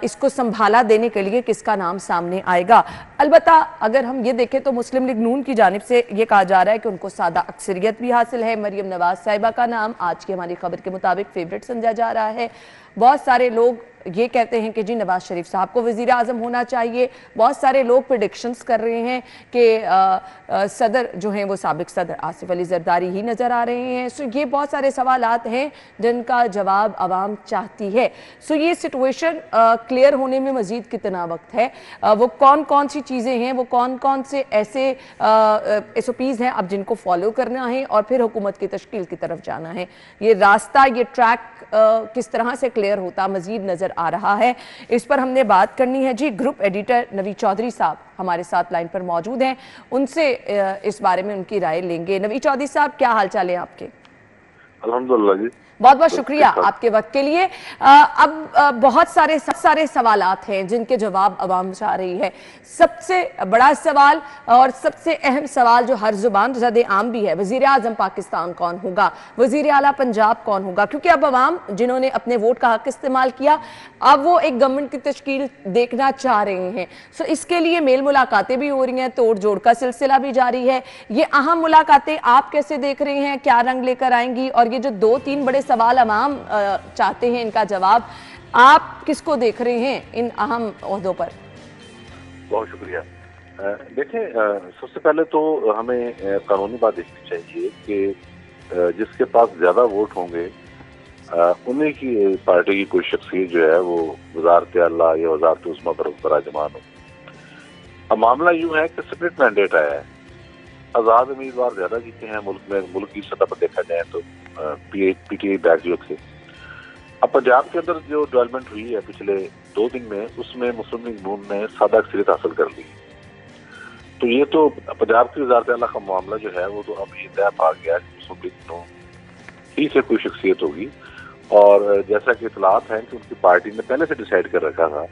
Speaker 1: इसको संभाला देने के लिए किसका नाम सामने आएगा। अलबत्ता अगर हम ये देखें तो मुस्लिम लीग नून की जानिब से ये कहा जा रहा है कि उनको सादा अक्सरियत भी हासिल है। मरियम नवाज साहिबा का नाम आज की हमारी खबर के मुताबिक फेवरेट समझा जा रहा है। बहुत सारे लोग ये कहते हैं कि जी नवाज शरीफ साहब को वज़ीर आज़म होना चाहिए। बहुत सारे लोग प्रेडिक्शंस कर रहे हैं कि सदर जो हैं वो साबिक सदर आसिफ अली जरदारी ही नज़र आ रहे हैं। सो ये बहुत सारे सवालात हैं जिनका जवाब आवाम चाहती है। सो ये सिचुएशन क्लियर होने में मज़ीद कितना वक्त है, वो कौन कौन सी चीज़ें हैं, वो कौन कौन से ऐसे SOPs हैं अब जिनको फॉलो करना है और फिर हुकूमत की तश्कील की तरफ जाना है। ये रास्ता, ये ट्रैक किस तरह से क्लियर होता मज़ीद नज़र आ रहा है, इस पर हमने बात करनी है। जी, ग्रुप एडिटर नवी चौधरी साहब हमारे साथ लाइन पर मौजूद हैं, उनसे इस बारे में उनकी राय लेंगे। नवी चौधरी साहब, क्या हाल चाल है आपके?
Speaker 5: अल्हम्दुलिल्लाह जी।
Speaker 1: बहुत बहुत शुक्रिया आपके वक्त के लिए। अब बहुत सारे सवालात हैं जिनके जवाब अवाम चाह रही है। सबसे बड़ा सवाल और सबसे अहम सवाल जो हर जुबान ज़द आम भी है, वज़ीर आज़म पाकिस्तान कौन होगा, वज़ीर आला पंजाब कौन होगा? क्योंकि अब अवाम जिन्होंने अपने वोट का हक इस्तेमाल किया, अब वो एक गवर्नमेंट की तश्कील देखना चाह रहे हैं। सो इसके लिए मेल मुलाकातें भी हो रही हैं, तोड़ जोड़ का सिलसिला भी जारी है। ये अहम मुलाकातें आप कैसे देख रहे हैं, क्या रंग लेकर आएंगी? और ये जो 2-3 बड़े सवाल अवाम चाहते हैं इनका जवाब, आप किसको देख रहे हैं इन अहम ओहदों पर?
Speaker 5: बहुत शुक्रिया। देखें, सबसे पहले तो हमें कानूनी बात देखनी चाहिए कि जिसके पास ज्यादा वोट होंगे उन्हीं की पार्टी की कोई शख्सियत जो है वो वज़ारत आला या वज़ारत उस्मा पर बराजमान हो। अब मामला यूं है कि स्प्लिट मैंडेट आया है, आज़ाद उम्मीदवार ज्यादा जीते हैं मुल्क में। मुल्क की सतह पर देखा जाए तो PTI बैकजुग से। अब पंजाब के अंदर जो डेवलपमेंट हुई है पिछले 2 दिन में, उसमें मुस्लिम लीग नून ने सादा अक्सरियत हासिल कर ली। तो ये तो पंजाब की वज़ारत आला का मामला जो है वो तो अब ये तय पा गया कि मुस्लिम लीग नून ही से कोई शख्सियत होगी। और जैसा कि इतलात है कि उनकी पार्टी ने पहले से डिसाइड कर रखा था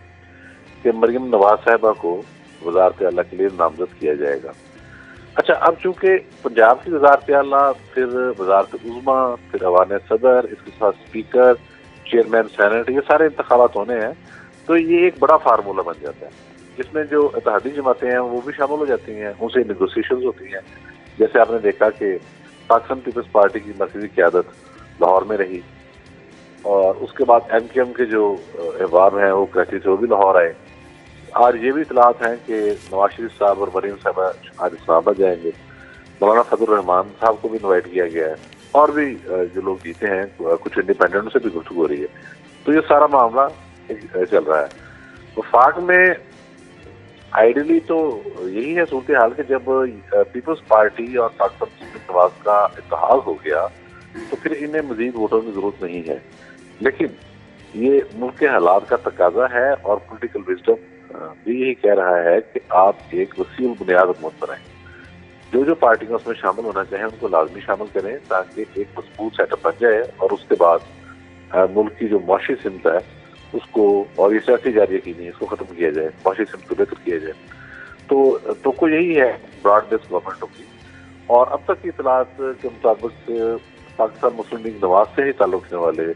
Speaker 5: कि मरियम नवाज साहिबा को वज़ारत आला के लिए नामजद किया जाएगा। अच्छा, अब चूंकि पंजाब की वज़ारत आला, फिर वज़ारत उज़्मा, फिर अवान सदर, इसके साथ स्पीकर, चेयरमैन सेनेट, ये सारे इंतखाबात होने हैं, तो ये एक बड़ा फार्मूला बन जाता है जिसमें जो इत्तेहादी जमातें हैं वो भी शामिल हो जाती हैं, उनसे नेगोशिएशन होती हैं। जैसे आपने देखा कि पाकिस्तान पीपल्स पार्टी की मरकजी क़यादत लाहौर में रही, और उसके बाद MKM के जो अहबाब हैं वो कराची से वो भी लाहौर आए। आज ये भी इतलात हैं कि नवाज शरीफ साहब और मरीम साहब आज इस्लामाबाद जाएंगे। मौलाना फजल रहमान साहब को भी इन्वाइट किया गया है, और भी जो लोग जीते हैं कुछ इंडिपेंडेंट से भी गुफ्तगू हो रही है। तो ये सारा मामला चल रहा है। वफाक में आइडियली तो यही है सूरत हाल कि जब पीपल्स पार्टी और पाकिस्तान नवाज का इत्तेहाद हो गया तो फिर इन्हें मजीद वोटों की जरूरत नहीं है। लेकिन ये मुल्क के हालात का तकाजा है, और पॉलिटिकल विजडम भी यही कह रहा है कि आप एक वसील बुनियाद हुकूमत बनाएं। जो पार्टियां उसमें शामिल होना चाहें उनको लाजमी शामिल करें, ताकि एक मजबूत सेटअप बन जाए, और उसके बाद मुल्क की जो मुआशी सिमत है उसको, और ये सियासी जारी की नहीं, इसको खत्म किया जाए, मुआशी सिमत को बेहतर किया जाए। तो कोई यही है ब्रॉड बेस्ड गवर्नमेंट होगी। और अब तक की इतलात के मुताबिक पाकिस्तान मुस्लिम लीग नवाज से ही ताल्लुक रखने वाले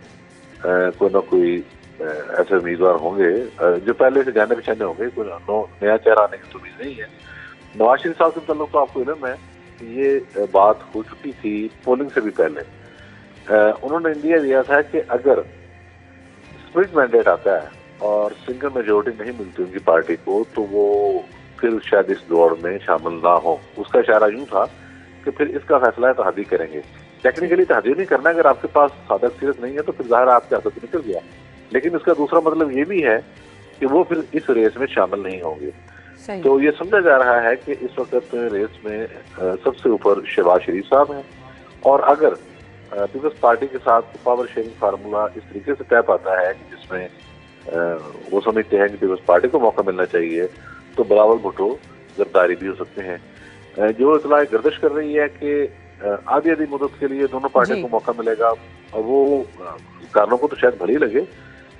Speaker 5: कोई ना कोई ऐसे उम्मीदवार होंगे जो पहले से जाने पहचाने होंगे, कोई नया चेहरा आने की तो उम्मीद नहीं है। नवाज शरीफ साहब के ताल्लुक तो आपको इल्म है कि ये बात हो चुकी थी पोलिंग से भी पहले। उन्होंने इंडिया दिया था कि अगर स्प्लिट मैंडेट आता है और सिंगल मेजोरिटी नहीं मिलती उनकी पार्टी को, तो वो फिर शायद इस दौड़ में शामिल ना हो। उसका इशारा यूं था कि फिर इसका फैसला इत्तेहादी करेंगे। टेक्निकली इत्तेहादी नहीं करना, अगर आपके पास सादा अक्सरियत नहीं है तो फिर जाहिर आपके हाथों से निकल गया। लेकिन इसका दूसरा मतलब ये भी है कि वो फिर इस रेस में शामिल नहीं होंगे। तो ये समझा जा रहा है कि इस वक्त रेस में सबसे ऊपर शहबाज शरीफ साहब हैं, और अगर पीपल्स पार्टी के साथ पावर शेयरिंग फार्मूला इस तरीके से तय पाता है कि जिसमें वो समझते हैं कि पीपल्स पार्टी को मौका मिलना चाहिए, तो बिलावल भुट्टो गिरफ्तारी भी हो सकते हैं। जो इतला गर्दिश कर रही है कि आधी मुद्दत के लिए दोनों पार्टियों को मौका मिलेगा, और वो कारणों को तो शायद भले ही लगे,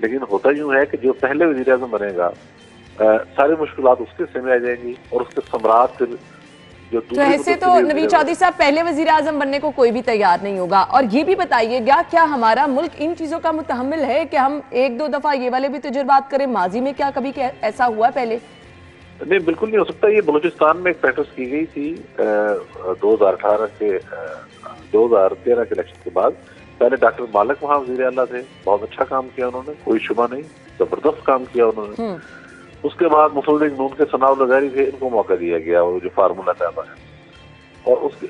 Speaker 5: लेकिन होता यूं है कि जो पहले वज़ीर आज़म बनेगा सारी मुश्किलात उसके सामने आ जाएंगी, और उसके सम्राट फिर जो
Speaker 1: तो ऐसे तो नवीद चौधरी साहब पहले वज़ीर आज़म बनने को कोई भी तैयार नहीं होगा। और ये भी बताइएगा, क्या हमारा मुल्क इन चीज़ों का मुतहम्मिल है कि हम 1-2 दफ़ा ये वाले भी तजुर्बात करें? माजी में क्या कभी ऐसा हुआ पहले?
Speaker 5: नहीं, बिल्कुल नहीं हो सकता। ये बलूचिस्तान में एक प्रैक्टिस की गई थी 2013 के इलेक्शन के बाद। पहले डॉक्टर मालिक वहाँ वज़ीर आला थे, बहुत अच्छा काम किया उन्होंने, कोई शुबा नहीं, जबरदस्त काम किया उन्होंने। उसके बाद मुस्लिम लीग नून के सनाउल लज़ारी थे, इनको मौका दिया गया, वो जो फार्मूला तय है। और उसके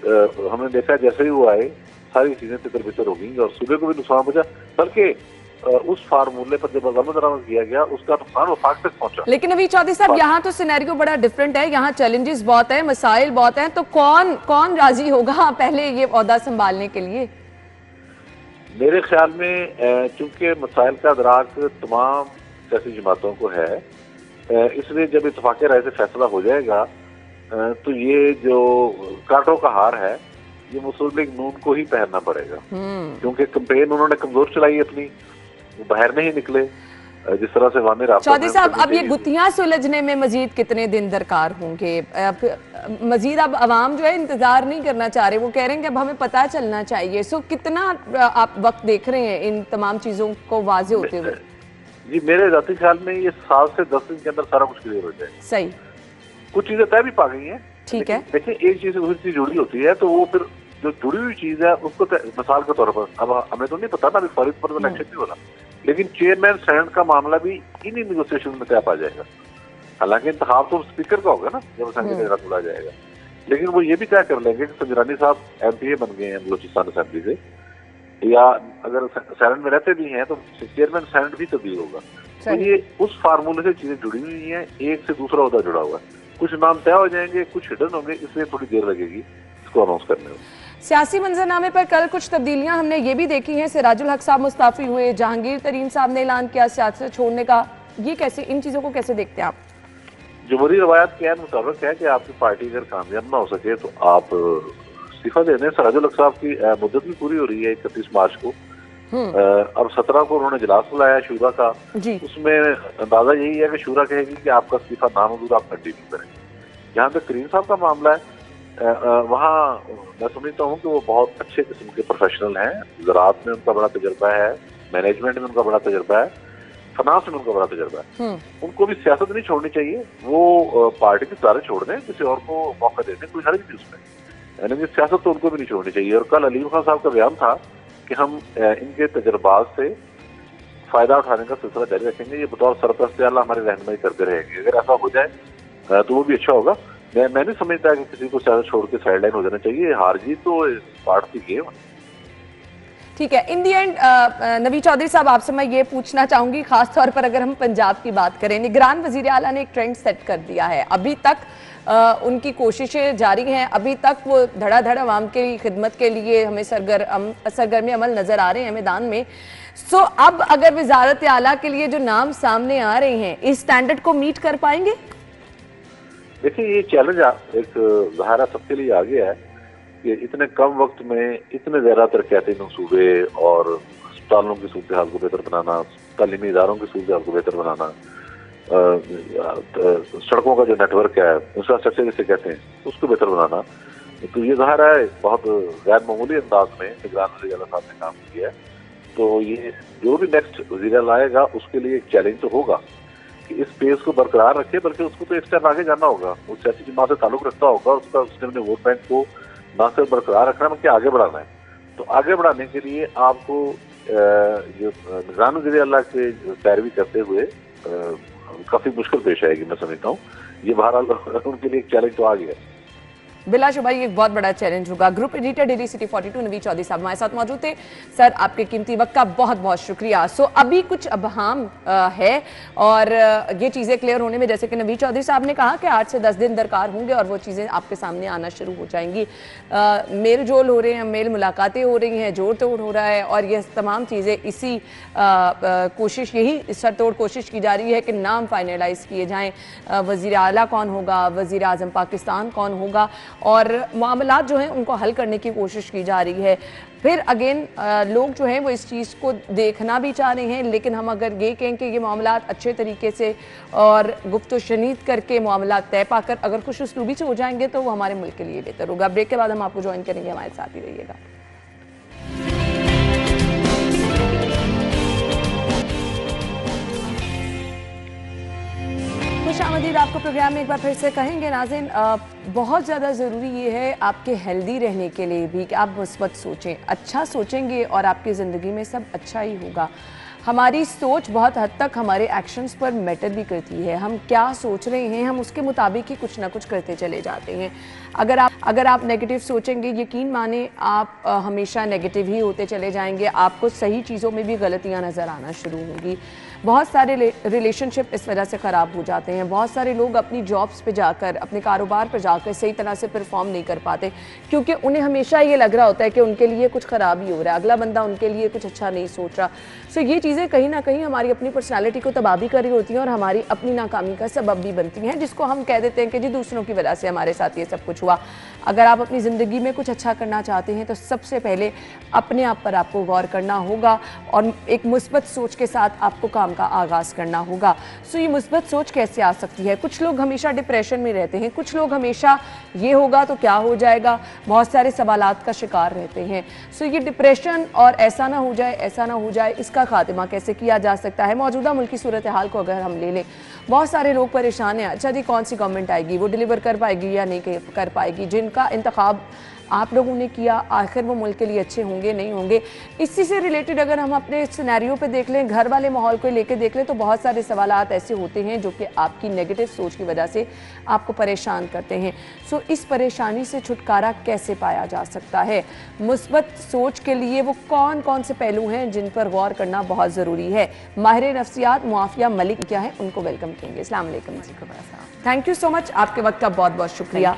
Speaker 5: हमने देखा जैसे ही वो आए सारी चीजें तितर बितर हो गई, और सूबे को भी नुकसान पहुंचा, बल्कि उस फार्मूले पर जब अमल किया गया उसका नुकसान वफाक तक पहुंचा।
Speaker 1: लेकिन नवीद चौधरी साहब, यहाँ तो सिनेरियो बड़ा डिफरेंट है, यहाँ चैलेंजेस बहुत है, मसाइल बहुत हैं, तो कौन राजी होगा पहले ये ओहदा संभालने के लिए?
Speaker 5: मेरे ख्याल में चूंकि मसाइल का अदराक तमाम सियासी जमातों को है, इसलिए जब इत्तफाक़ राय से फैसला हो जाएगा तो ये जो कांटों का हार है ये मुस्लिम लीग नून को ही पहनना पड़ेगा, क्योंकि कैंपेन उन्होंने कमजोर चलाई अपनी, वो बाहर नहीं निकले जिस तरह से वामी रास्ता।
Speaker 1: चौधरी साहब, अब ये गुत्थियां सुलझने में मजीद कितने दिन दरकार होंगे? मजीद अब अवाम जो है इंतजार नहीं करना चाह रहे, वो कह रहे हैं कि अब हमें पता चलना चाहिए। सो कितना आप वक्त देख रहे हैं इन तमाम चीजों को वाजे होते हुए?
Speaker 5: जी मेरे जाती ख्याल में ये 7 से 10 दिन के अंदर सारा कुछ क्लियर हो जाए।
Speaker 1: सही,
Speaker 5: कुछ चीजें तय भी पा गई हैं,
Speaker 1: ठीक है।
Speaker 5: देखिए एक चीज से दूसरी चीज जुड़ी होती है, तो वो फिर जो जुड़ी हुई चीज है उसको मिसाल के तौर पर, अब हमें तो नहीं पता ना अभी फरीदपुर में इलेक्शन नहीं हो रहा, लेकिन चेयरमैन सेनेट का मामला भी इन्हीं नेगोशिएशन में तय पा जाएगा। हालांकि इंतखाब तो स्पीकर का होगा ना जब असेंबली का खुला जाएगा, लेकिन वो ये भी तय कर लेंगे कि संजरानी साहब एमपीए बन गए हैं बलूचिस्तान असेंबली से, या अगर सेनेट में रहते भी हैं तो चेयरमैन सेनेट भी तब्दील होगा। तो ये उस फार्मूले से चीजें जुड़ी हुई हैं, एक से दूसरा उधर जुड़ा हुआ है। कुछ नाम तय हो जाएंगे, कुछ हिडन होंगे, इसलिए थोड़ी देर लगेगी इसको अनाउंस करने में।
Speaker 1: सियासी मंजरनामे पर कल कुछ तब्दीलियां हमने ये भी देखी हैं। सिराजुल हक साहब मुस्ताफी हुए, जहांगीर तरीन साहब ने ऐलान किया सियासत छोड़ने का। ये कैसे, इन चीजों को कैसे देखते हैं आप?
Speaker 5: जमहूरी रवायत के मुताबिक है कि आपकी पार्टी अगर कामयाब ना हो सके तो आप इस्तीफा दे दें। सिराजुल हक साहब की मुद्दत भी पूरी हो रही है 31 मार्च को, और 17 को उन्होंने इजलास बुलाया शूरा का। उसमें अंदाजा यही है कि शूरा कहेगी कि आपका इस्तीफा नामंजूर, आप कंटिन्यू करें। जहाँ तक तरीन साहब का मामला है, वहाँ मैं समझता हूँ कि वो बहुत अच्छे किस्म के प्रोफेशनल हैं। ज़राअत में उनका बड़ा तजुर्बा है, मैनेजमेंट में उनका बड़ा तजुर्बा है, फाइनेंस में उनका बड़ा तजुर्बा है। उनको भी सियासत नहीं छोड़नी चाहिए, वो पार्टी के सारे छोड़ दें, किसी और को मौका दे दें, कोई हर्ज नहीं उसमें, यानी सियासत तो उनको भी नहीं छोड़नी चाहिए। और कल अलीम खान साहब का बयान था कि हम इनके तजुर्बात से फायदा उठाने का सिलसिला जारी रखेंगे, ये बतौर सरपरस्त आला हमारी रहनुमाई करते रहेंगे। अगर ऐसा हो जाए तो वो भी अच्छा होगा। मैं नहीं समझता कि किसी को सियासत छोड़ के साइडलाइन हो जाना चाहिए। हार जीत तो पार्ट की गेम।
Speaker 1: ठीक है, इन दी एंड नवी चौधरी साहब, आपसे मैं ये पूछना चाहूंगी, खास तौर पर अगर हम पंजाब की बात करें, निगरान वजीर आला ने एक ट्रेंड सेट कर दिया है। अभी तक उनकी कोशिशें जारी हैं, अभी तक वो धड़ाधड़ अवाम की खिदमत के लिए हमें सरगर्म अमल नजर आ रहे हैं मैदान में। सो अब अगर वजारत आला के लिए जो नाम सामने आ रहे हैं, इस स्टैंडर्ड को मीट कर पाएंगे?
Speaker 5: देखिए ये चैलेंज एक ज़ाहिर सबके लिए आ गया है कि इतने कम वक्त में इतने ज़्यादा तरक्याती मंसूबे और अस्पतालों की सूरत हाल को बेहतर बनाना, तालीमी इदारों की सूरत हाल को बेहतर बनाना, सड़कों का जो नेटवर्क है, इंफ्रास्ट्रक्चर जिसे कहते हैं, उसको बेहतर बनाना, तो ये ज़ाहिर है बहुत गैर मामूली अंदाज में निगरान वज़ीर आला साहब ने काम किया है। तो ये जो भी नेक्स्ट वज़ीर आला आएगा उसके लिए एक चैलेंज तो होगा कि इस पेस को बरकरार रखे, बल्कि उसको तो एक स्टेप आगे जाना होगा। वो सियासी जमात से ताल्लुक रखता होगा, उसने अपने वोट बैंक को ना सिर्फ बरकरार रखना बल्कि आगे बढ़ाना है। तो आगे बढ़ाने के लिए आपको जो निगरान वज़ीर आला के पैरवी करते हुए काफी मुश्किल पेश आएगी, मैं समझता हूँ। ये बहरहाल उनके लिए एक चैलेंज तो आ गया।
Speaker 1: बिलाशुबा ये एक बहुत बड़ा चैलेंज होगा। ग्रुप एडिटर डेली सिटी 42 नवी चौधरी साहब हमारे साथ मौजूद थे। सर, आपके कीमती वक्त का बहुत बहुत शुक्रिया। सो अभी कुछ अबहाम है और ये चीज़ें क्लियर होने में, जैसे कि नवी चौधरी साहब ने कहा कि 8 से 10 दिन दरकार होंगे और वो चीज़ें आपके सामने आना शुरू हो जाएंगी। मेल जोल हो रहे हैं, मेल मुलाकातें हो रही हैं, जोड़ तोड़ हो रहा है, और ये तमाम चीज़ें इसी कोशिश, यही सरतोड़ कोशिश की जा रही है कि नाम फाइनलाइज किए जाएँ। वज़ीर आला कौन होगा, वज़ीर आज़म पाकिस्तान कौन होगा, और मामलात जो हैं उनको हल करने की कोशिश की जा रही है। फिर अगेन लोग जो हैं वो इस चीज़ को देखना भी चाह रहे हैं, लेकिन हम अगर ये कहें कि ये मामलात अच्छे तरीके से और गुफ्त शनीद करके मामलात तय पाकर अगर खुश उसलूबी से हो जाएंगे तो वो हमारे मुल्क के लिए बेहतर होगा। ब्रेक के बाद हम आपको ज्वाइन करेंगे, हमारे साथ ही रहिएगा। खुशामदीद आपको प्रोग्राम में एक बार फिर से कहेंगे नाज़रीन। बहुत ज़्यादा ज़रूरी ये है आपके हेल्दी रहने के लिए भी कि आप मुस्बत सोचें, अच्छा सोचेंगे और आपकी ज़िंदगी में सब अच्छा ही होगा। हमारी सोच बहुत हद तक हमारे एक्शंस पर मैटर भी करती है। हम क्या सोच रहे हैं, हम उसके मुताबिक ही कुछ ना कुछ करते चले जाते हैं। अगर आप नेगेटिव सोचेंगे, यकीन माने आप हमेशा नेगेटिव ही होते चले जाएंगे। आपको सही चीज़ों में भी गलतियां नज़र आना शुरू होंगी। बहुत सारे रिलेशनशिप इस वजह से ख़राब हो जाते हैं। बहुत सारे लोग अपनी जॉब्स पे जाकर, अपने कारोबार पर जाकर सही तरह से परफॉर्म नहीं कर पाते, क्योंकि उन्हें हमेशा ये लग रहा होता है कि उनके लिए कुछ ख़राब ही हो रहा है, अगला बंदा उनके लिए कुछ अच्छा नहीं सोच रहा। सो ये चीज़ें कहीं ना कहीं हमारी अपनी पर्सनैलिटी को तबाह भी कर रही होती हैं और हमारी अपनी नाकामी का सबब भी बनती हैं, जिसको हम कह देते हैं कि जी दूसरों की वजह से हमारे साथ ये सब कुछ हुआ। अगर आप अपनी ज़िंदगी में कुछ अच्छा करना चाहते हैं तो सबसे पहले अपने आप पर आपको गौर करना होगा और एक मुस्बत सोच के साथ आपको काम का आगाज़ करना होगा। सो ये मुस्बत सोच कैसे आ सकती है? कुछ लोग हमेशा डिप्रेशन में रहते हैं, कुछ लोग हमेशा ये होगा तो क्या हो जाएगा, बहुत सारे सवालात का शिकार रहते हैं। सो ये डिप्रेशन और ऐसा ना हो जाए, ऐसा ना हो जाए, इसका खात्मा कैसे किया जा सकता है? मौजूदा मुल्की सूरत हाल को अगर हम ले लें, बहुत सारे लोग परेशान हैं, अच्छा जी कौन सी गवर्नमेंट आएगी, वो डिलीवर कर पाएगी या नहीं कर पाएगी, जिनका इंतखाब आप लोगों ने किया आखिर वो मुल्क के लिए अच्छे होंगे नहीं होंगे। इसी से रिलेटेड अगर हम अपने सिनेरियो पे देख लें, घर वाले माहौल को लेके देख लें, तो बहुत सारे सवालात ऐसे होते हैं जो कि आपकी नेगेटिव सोच की वजह से आपको परेशान करते हैं। सो इस परेशानी से छुटकारा कैसे पाया जा सकता है? मुस्बत सोच के लिए वो कौन कौन से पहलू हैं जिन पर गौर करना बहुत ज़रूरी है? माहिर नफ्सियात मुआफिया मलिक क्या है, उनको वेलकम करेंगे। अस्सलाम वालेकुम। थैंक यू सो मच, आपके वक्त का बहुत बहुत शुक्रिया।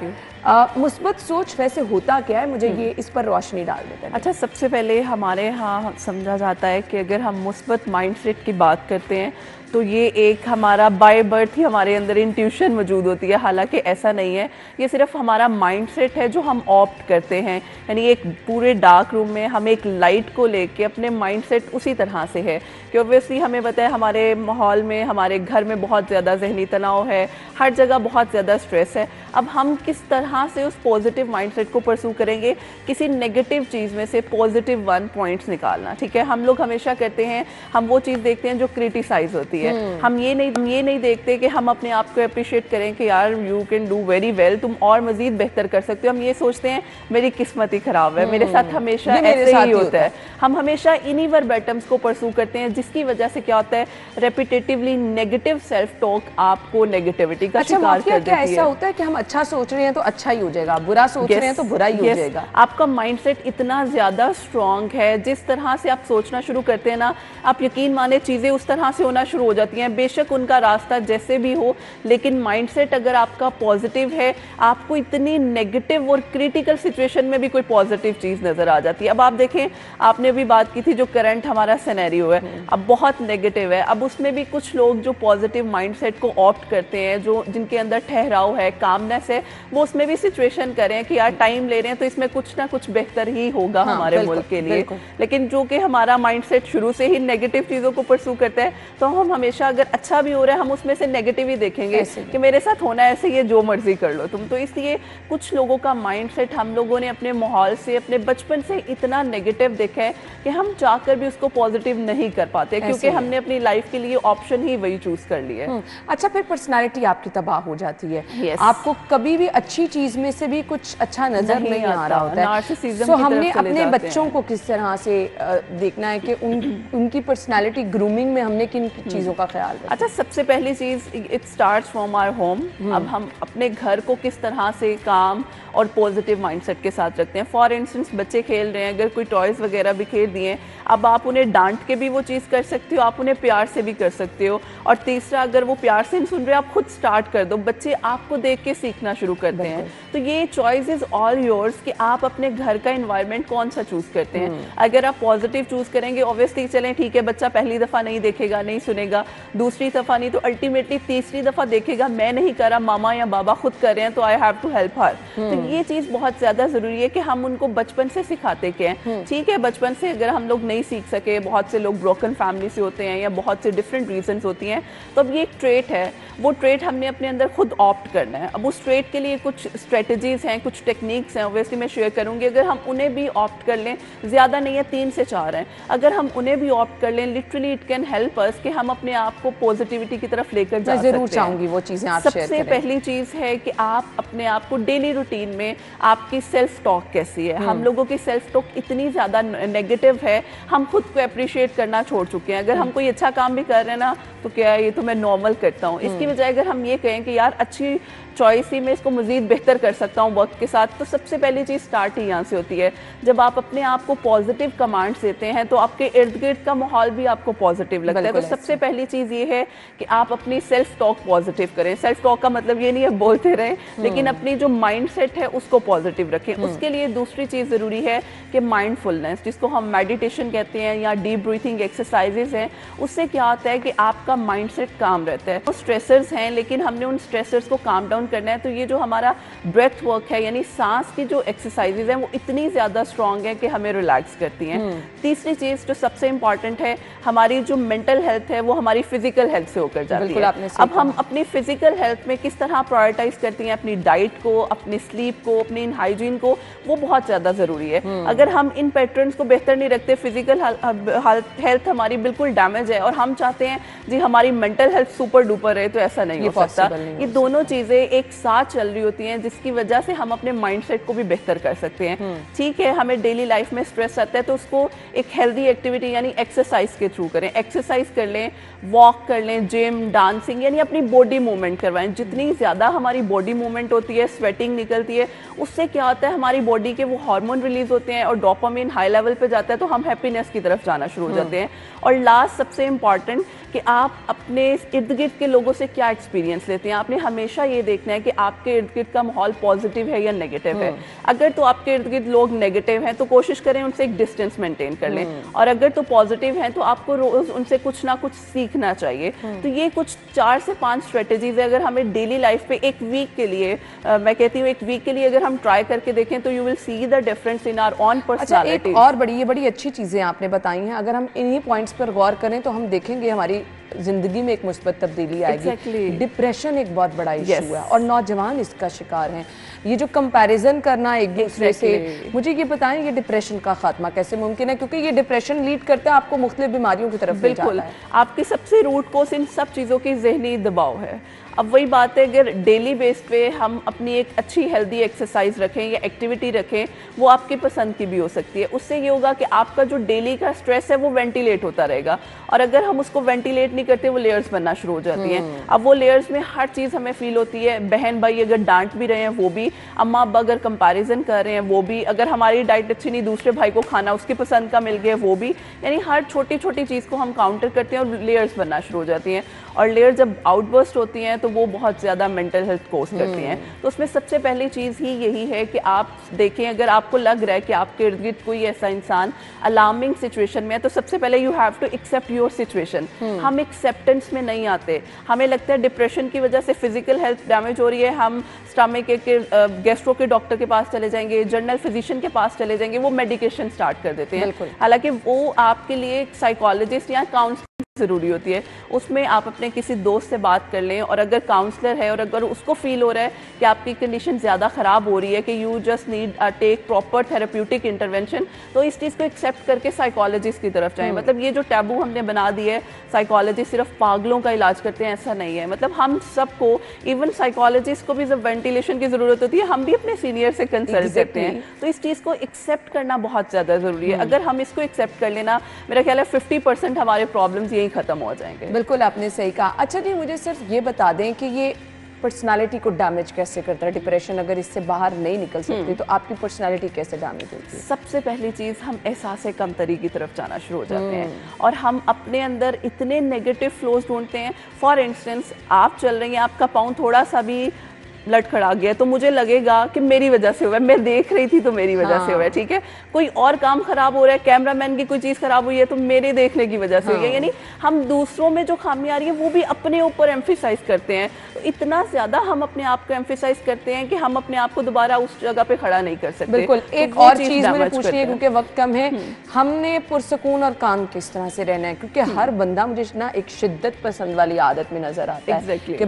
Speaker 1: मुस्बत सोच वैसे होता क्या है, मुझे ये इस पर रोशनी डाल देते हैं।
Speaker 6: अच्छा, सबसे पहले हमारे यहाँ समझा जाता है कि अगर हम मुस्बत माइंडसेट की बात करते हैं तो ये एक हमारा बाय बर्थ ही हमारे अंदर इंट्यूशन मौजूद होती है, हालांकि ऐसा नहीं है। ये सिर्फ हमारा माइंडसेट है जो हम ऑप्ट करते हैं, यानी एक पूरे डार्क रूम में हम एक लाइट को लेके अपने माइंडसेट उसी तरह से है कि ऑब्वियसली हमें पता है हमारे माहौल में, हमारे घर में बहुत ज़्यादा जहनी तनाव है, हर जगह बहुत ज़्यादा स्ट्रेस है। अब हम किस तरह से उस पॉजिटिव माइंडसेट को परसू करेंगे, किसी नेगेटिव चीज़ में से पॉजिटिव 1 पॉइंट्स निकालना। ठीक है, हम लोग हमेशा कहते हैं, हम वो चीज़ देखते हैं जो क्रिटिसाइज होती है। हम ये नहीं देखते कि हम अपने आप को अप्रिशिएट करें कि यार you can do very well, तुम और मजीद बेहतर कर सकते हो। हम ये सोचते हैं मेरी किस्मत ही खराब है, मेरे साथ हमेशा ऐसे ही होता है। हम हमेशा इन्हीं वर्बेटम्स को परसू करते हैं, जिसकी वजह से क्या होता है, रेपिटेटिवली नेगेटिव सेल्फ टॉक आपको नेगेटिविटी का शिकार कर देती है।
Speaker 1: ऐसा होता है कि हम अच्छा सोच रहे हैं तो अच्छा ही हो जाएगा, बुरा सोच रहे हैं तो बुरा ही हो जाएगा।
Speaker 6: आपका माइंडसेट इतना ज्यादा स्ट्रांग है, जिस तरह से आप सोचना शुरू करते हैं ना, आप यकीन माने चीजें उस तरह से होना शुरू हो जाती हैं। बेशक उनका रास्ता जैसे भी हो, लेकिन माइंडसेट अगर आपका पॉजिटिव है, आपको इतनी नेगेटिव और क्रिटिकल सिचुएशन में भी कोई पॉजिटिव चीज नजर आ जाती है। अब आप देखें, आपने भी बात की थी जो करंट हमारा सिनेरियो है, अब बहुत नेगेटिव है। अब उसमें भी कुछ लोग जो पॉजिटिव माइंडसेट को ऑप्ट करते हैं, जो जिनके अंदर ठहराव है, कामनेस है, वो उसमें भी सिचुएशन करें कि यार टाइम ले रहे हैं तो इसमें कुछ ना कुछ बेहतर ही होगा हमारे मुल्क के लिए। लेकिन जो कि हमारा माइंडसेट शुरू से ही नेगेटिव चीज़ों को परसू करता है, तो हम हमेशा अगर अच्छा भी हो रहा है हम उसमें से नेगेटिव ही देखेंगे कि मेरे साथ होना ऐसे ही है, जो मर्जी कर लो तुम। तो इसलिए कुछ लोगों का माइंडसेट हम लोगों ने अपने माहौल से, अपने बचपन से इतना नेगेटिव देखा है कि हम चाहकर भी उसको पॉजिटिव नहीं कर पाते, क्योंकि हमने अपनी लाइफ के लिए ऑप्शन ही वही चूज कर लिया है।
Speaker 1: अच्छा, फिर पर्सनालिटी आपकी तबाह हो जाती है। आपको कभी भी अच्छी चीज में से भी कुछ अच्छा नजर नहीं आ रहा होता है। तो हमने अपने बच्चों को किस तरह से देखना है कि उनकी पर्सनालिटी ग्रूमिंग में हमने किन चीजों का ख्याल रखना?
Speaker 6: अच्छा, सबसे पहली चीज, it starts from our home. अब हम अपने घर को किस तरह से काम और पॉजिटिव माइंडसेट के साथ रखते हैं। फॉर इंस्टेंस, बच्चे खेल रहे हैं, अगर कोई टॉयज वगैरह भी खेल दिए, अब आप उन्हें डांट के भी वो चीज़ कर सकते हो, आप उन्हें प्यार से भी कर सकते हो। और तीसरा, अगर वो प्यार से नहीं सुन रहे, आप खुद स्टार्ट कर दो, बच्चे आपको देख के सीखना शुरू करते हैं। तो ये चॉइस इज ऑल योर्स कि आप अपने घर का इन्वायरमेंट कौन सा चूज करते हैं। अगर आप पॉजिटिव चूज करेंगे, ऑब्वियसली चलें ठीक है, बच्चा पहली दफ़ा नहीं देखेगा, नहीं सुनेगा, दूसरी दफ़ा नहीं, तो अल्टीमेटली तीसरी दफ़ा देखेगा, मैं नहीं कर रहा, मामा या बाबा खुद कर रहे हैं, तो I have to help her. तो ये चीज़ बहुत ज़्यादा ज़रूरी है कि हम उनको बचपन से सिखाते के हैं। ठीक है, बचपन से अगर हम लोग नहीं सीख सके, बहुत से लोग ब्रोकन फैमिली से होते हैं या बहुत से डिफरेंट रीजंस होती हैं, तो अब ये एक ट्रेट है, वो ट्रेट हमने अपने अंदर खुद ऑप्ट करना है। अब उस ट्रेट के लिए कुछ स्ट्रेटजीज हैं, कुछ टेक्निक्स हैं, ऑब्वियसली मैं शेयर करूंगी। अगर हम उन्हें भी ऑप्ट कर लें, ज़्यादा नहीं है, 3 से 4 हैं, अगर हम उन्हें भी ऑप्ट कर लें, literally it can help us कि हम अपने आप को पॉजिटिविटी की तरफ लेकर जा सकते हैं।
Speaker 1: जरूर चाहूंगी वो चीज़ें आप शेयर करें।
Speaker 6: सबसे पहली चीज़ है कि आप अपने आप को डेली रूटीन में, आपकी सेल्फ टॉक कैसी है। हम लोगों की सेल्फ टॉक इतनी ज़्यादा नेगेटिव है, हम खुद को अप्रिशिएट करना छोड़ चुके हैं। अगर हम कोई अच्छा काम भी कर रहे हैं ना, तो क्या ये तो मैं नॉर्मल करता हूँ, इसकी बजाय अगर हम ये कहें कि यार अच्छी चॉइस ही मैं इसको मज़ीद बेहतर कर सकता हूँ वक्त के साथ, तो सबसे पहली चीज़ स्टार्ट ही यहाँ से होती है। जब आप अपने आप को पॉजिटिव कमांड्स देते हैं तो आपके इर्द गिर्द का माहौल भी आपको पॉजिटिव लगता है। तो सबसे पहली चीज़ ये है कि आप अपनी सेल्फ टॉक पॉजिटिव करें। सेल्फ टॉक का मतलब ये नहीं है बोलते रहें, लेकिन अपनी जो माइंड सेट है उसको पॉजिटिव रखें। उसके लिए दूसरी चीज़ ज़रूरी है कि माइंडफुलनेस, जिसको हम मेडिटेशन कहते हैं या डीप ब्रीथिंग एक्सरसाइजेज हैं, उससे क्या होता है कि आपका माइंड सेट काम रहता है। तो स्ट्रेसर्स हैं, लेकिन हमने उन स्ट्रेसर्स को काम डाउन करना है। तो ये जो हमारा ब्रेथ वर्क है, यानी सांस की जो एक्सरसाइजेज हैं, वो इतनी ज़्यादा स्ट्रॉन्ग है कि हमें रिलैक्स करती हैं। तीसरी चीज़ जो सबसे इंपॉर्टेंट है, हमारी जो मेंटल हेल्थ है वो हमारी फिजिकल हेल्थ से होकर जाती है। अब हम अपनी फिजिकल हेल्थ में किस तरह प्रायोरिटाइज करती हैं अपनी डाइट को, अपनी स्लीप को, अपनी हाइजीन को, वो बहुत ज़्यादा ज़रूरी है। अगर हम इन पैटर्न्स को बेहतर नहीं रखते, फिजिकल हेल्थ हमारी बिल्कुल डैमेज है और हम चाहते हैं जी हमारी मेंटल हेल्थ सुपर डुपर है, तो ऐसा नहीं हो सकता। ये दोनों चीज़ें एक साथ चल रही होती हैं, जिसकी वजह से हम अपने माइंडसेट को भी बेहतर कर सकते हैं। ठीक है, हमें डेली लाइफ में स्ट्रेस आता है तो उसको एक हेल्दी एक्टिविटी यानी एक्सरसाइज के थ्रू करें। एक्सरसाइज कर लें, वॉक कर लें, जिम, डांसिंग, यानी अपनी बॉडी मूवमेंट करवाएं। जितनी ज़्यादा हमारी बॉडी मूवमेंट होती है, स्वेटिंग निकलती है, उससे क्या होता है हमारी बॉडी के वो हार्मोन रिलीज होते हैं और डोपामिन हाई लेवल पे जाता है, तो हम हैप्पीनेस की तरफ जाना शुरू हो जाते हैं। और लास्ट सबसे इम्पॉर्टेंट कि आप अपने इर्द गिर्द के लोगों से क्या एक्सपीरियंस लेते हैं। आपने हमेशा ये देखना है कि आपके इर्द गिर्द का माहौल पॉजिटिव है या नेगेटिव है। अगर तो आपके इर्द गिर्द लोग नेगेटिव हैं तो कोशिश करें उनसे एक डिस्टेंस मेंटेन कर लें, और अगर तो पॉजिटिव हैं तो आपको रोज उनसे कुछ ना कुछ सीखना चाहिए। तो ये कुछ 4 से 5 स्ट्रेटेजीज है। अगर हमें डेली लाइफ पे एक वीक के लिए, मैं कहती हूँ एक वीक के लिए अगर हम ट्राई करके देखें तो you will see the difference in our own personality.
Speaker 1: एक और बड़ी अच्छी चीज़ें आपने बताई हैं। अगर हम इन्हीं पॉइंट्स पर गौर करें तो हम देखेंगे हमारी जिंदगी में एक मुस्बत तब्दीली आएगी। डिप्रेशन एक बहुत बड़ा इशू है और नौजवान इसका शिकार हैं। ये जो कंपैरिजन करना एक दूसरे से, मुझे ये बताएं ये डिप्रेशन का खात्मा कैसे मुमकिन है, क्योंकि ये डिप्रेशन लीड करता है आपको मुख्तलिफ बीमारियों की तरफ।
Speaker 6: बिल्कुल, आपकी सबसे रूट कोज इन सब चीज़ों की ज़हनी दबाव है। अब वही बात है, अगर डेली बेस पे हम अपनी एक अच्छी हेल्दी एक्सरसाइज रखें या एक्टिविटी रखें, वो आपकी पसंद की भी हो सकती है। उससे ये होगा कि आपका जो डेली का स्ट्रेस है वो वेंटिलेट होता रहेगा, और अगर हम उसको वेंटिलेट नहीं करते वो लेयर्स बनना शुरू हो जाती हैं। अब वो लेयर्स में हर चीज़ हमें फील होती है। बहन भाई अगर डांट भी रहे हैं वो भी, अम्मा अब्बा अगर कंपैरिजन कर रहे हैं वो भी, अगर हमारी डाइट अच्छी नहीं दूसरे भाई को खाना उसकी पसंद का मिल गया वो भी, यानी हर छोटी छोटी चीज़ को हम काउंटर करते हैं और लेयर्स बनना शुरू हो जाती हैं। और लेयर जब आउटबर्स्ट होती हैं तो वो बहुत ज़्यादा मेंटल हेल्थ कोज करती हैं। तो उसमें सबसे पहली चीज़ ही यही है कि आप देखें, अगर आपको लग रहा है कि आपके इर्द गिर्द कोई ऐसा इंसान अलार्मिंग सिचुएशन में है, तो सबसे पहले you have to accept your situation. हम एक्सेप्टेंस में नहीं आते। हमें लगता है डिप्रेशन की वजह से फिजिकल हेल्थ डैमेज हो रही है, हम स्टमक के गैस्ट्रो के डॉक्टर के पास चले जाएंगे, जनरल फिजिशियन के पास चले जाएंगे, वो मेडिकेशन स्टार्ट कर देते हैं। हालांकि वो आपके लिए साइकोलॉजिस्ट या काउंसलर ज़रूरी होती है। उसमें आप अपने किसी दोस्त से बात कर लें, और अगर काउंसलर है और अगर उसको फील हो रहा है कि आपकी कंडीशन ज़्यादा ख़राब हो रही है कि you just need take proper therapeutic intervention, तो इस चीज़ को एक्सेप्ट करके साइकोलॉजिस्ट की तरफ जाएं। मतलब ये जो टैबू हमने बना दिया है, साइकोलॉजिस्ट सिर्फ पागलों का इलाज करते हैं, ऐसा नहीं है। मतलब हम सबको, इवन साइकोलॉजिस्ट को भी जब वेंटिलेशन की ज़रूरत होती है हम भी अपने सीनियर से कंसल्ट करते हैं। तो इस चीज़ को एक्सेप्ट करना बहुत ज़्यादा ज़रूरी है। अगर हम इसको एक्सेप्ट कर लेना, मेरा ख्याल है 50% हमारे प्रॉब्लम्स यही खत्म हो जाएंगे।
Speaker 1: बिल्कुल, आपने सही कहा। अच्छा जी, मुझे सिर्फ ये बता दें कि ये पर्सनालिटी को डैमेज कैसे करता है डिप्रेशन? अगर इससे बाहर नहीं निकल सकती तो आपकी पर्सनालिटी कैसे डैमेज होती है?
Speaker 6: सबसे पहली चीज़, हम एहसास कमतरी की तरफ जाना शुरू हो जाते हैं और हम अपने अंदर इतने नेगेटिव फ्लोज ढूंढते हैं। फॉर इंस्टेंस, आप चल रही हैं, आपका पाँव थोड़ा सा भी लटखड़ा गया तो मुझे लगेगा कि मेरी वजह से हुआ है, मैं देख रही थी तो मेरी वजह से हुआ है। ठीक है, कोई और काम खराब हो रहा है, कैमरामैन की कोई चीज़ खराब हुई है तो मेरे देखने की वजह से हुई है। यानी हम दूसरों में जो खामी आ रही है वो भी अपने ऊपर एम्फिसाइज करते हैं। तो इतना ज़्यादा हम अपने आप को एम्फिसाइज करते हैं कि हम अपने आप को दोबारा उस जगह पे खड़ा नहीं कर सकते।
Speaker 1: बिल्कुल।
Speaker 6: तो
Speaker 1: एक और चीज़ मैंने पूछनी है क्योंकि वक्त कम है, हमने पुरसकून और काम किस तरह से रहना है? क्योंकि हर बंदा मुझे ना एक शिद्दत पसंद वाली आदत में नजर आता है कि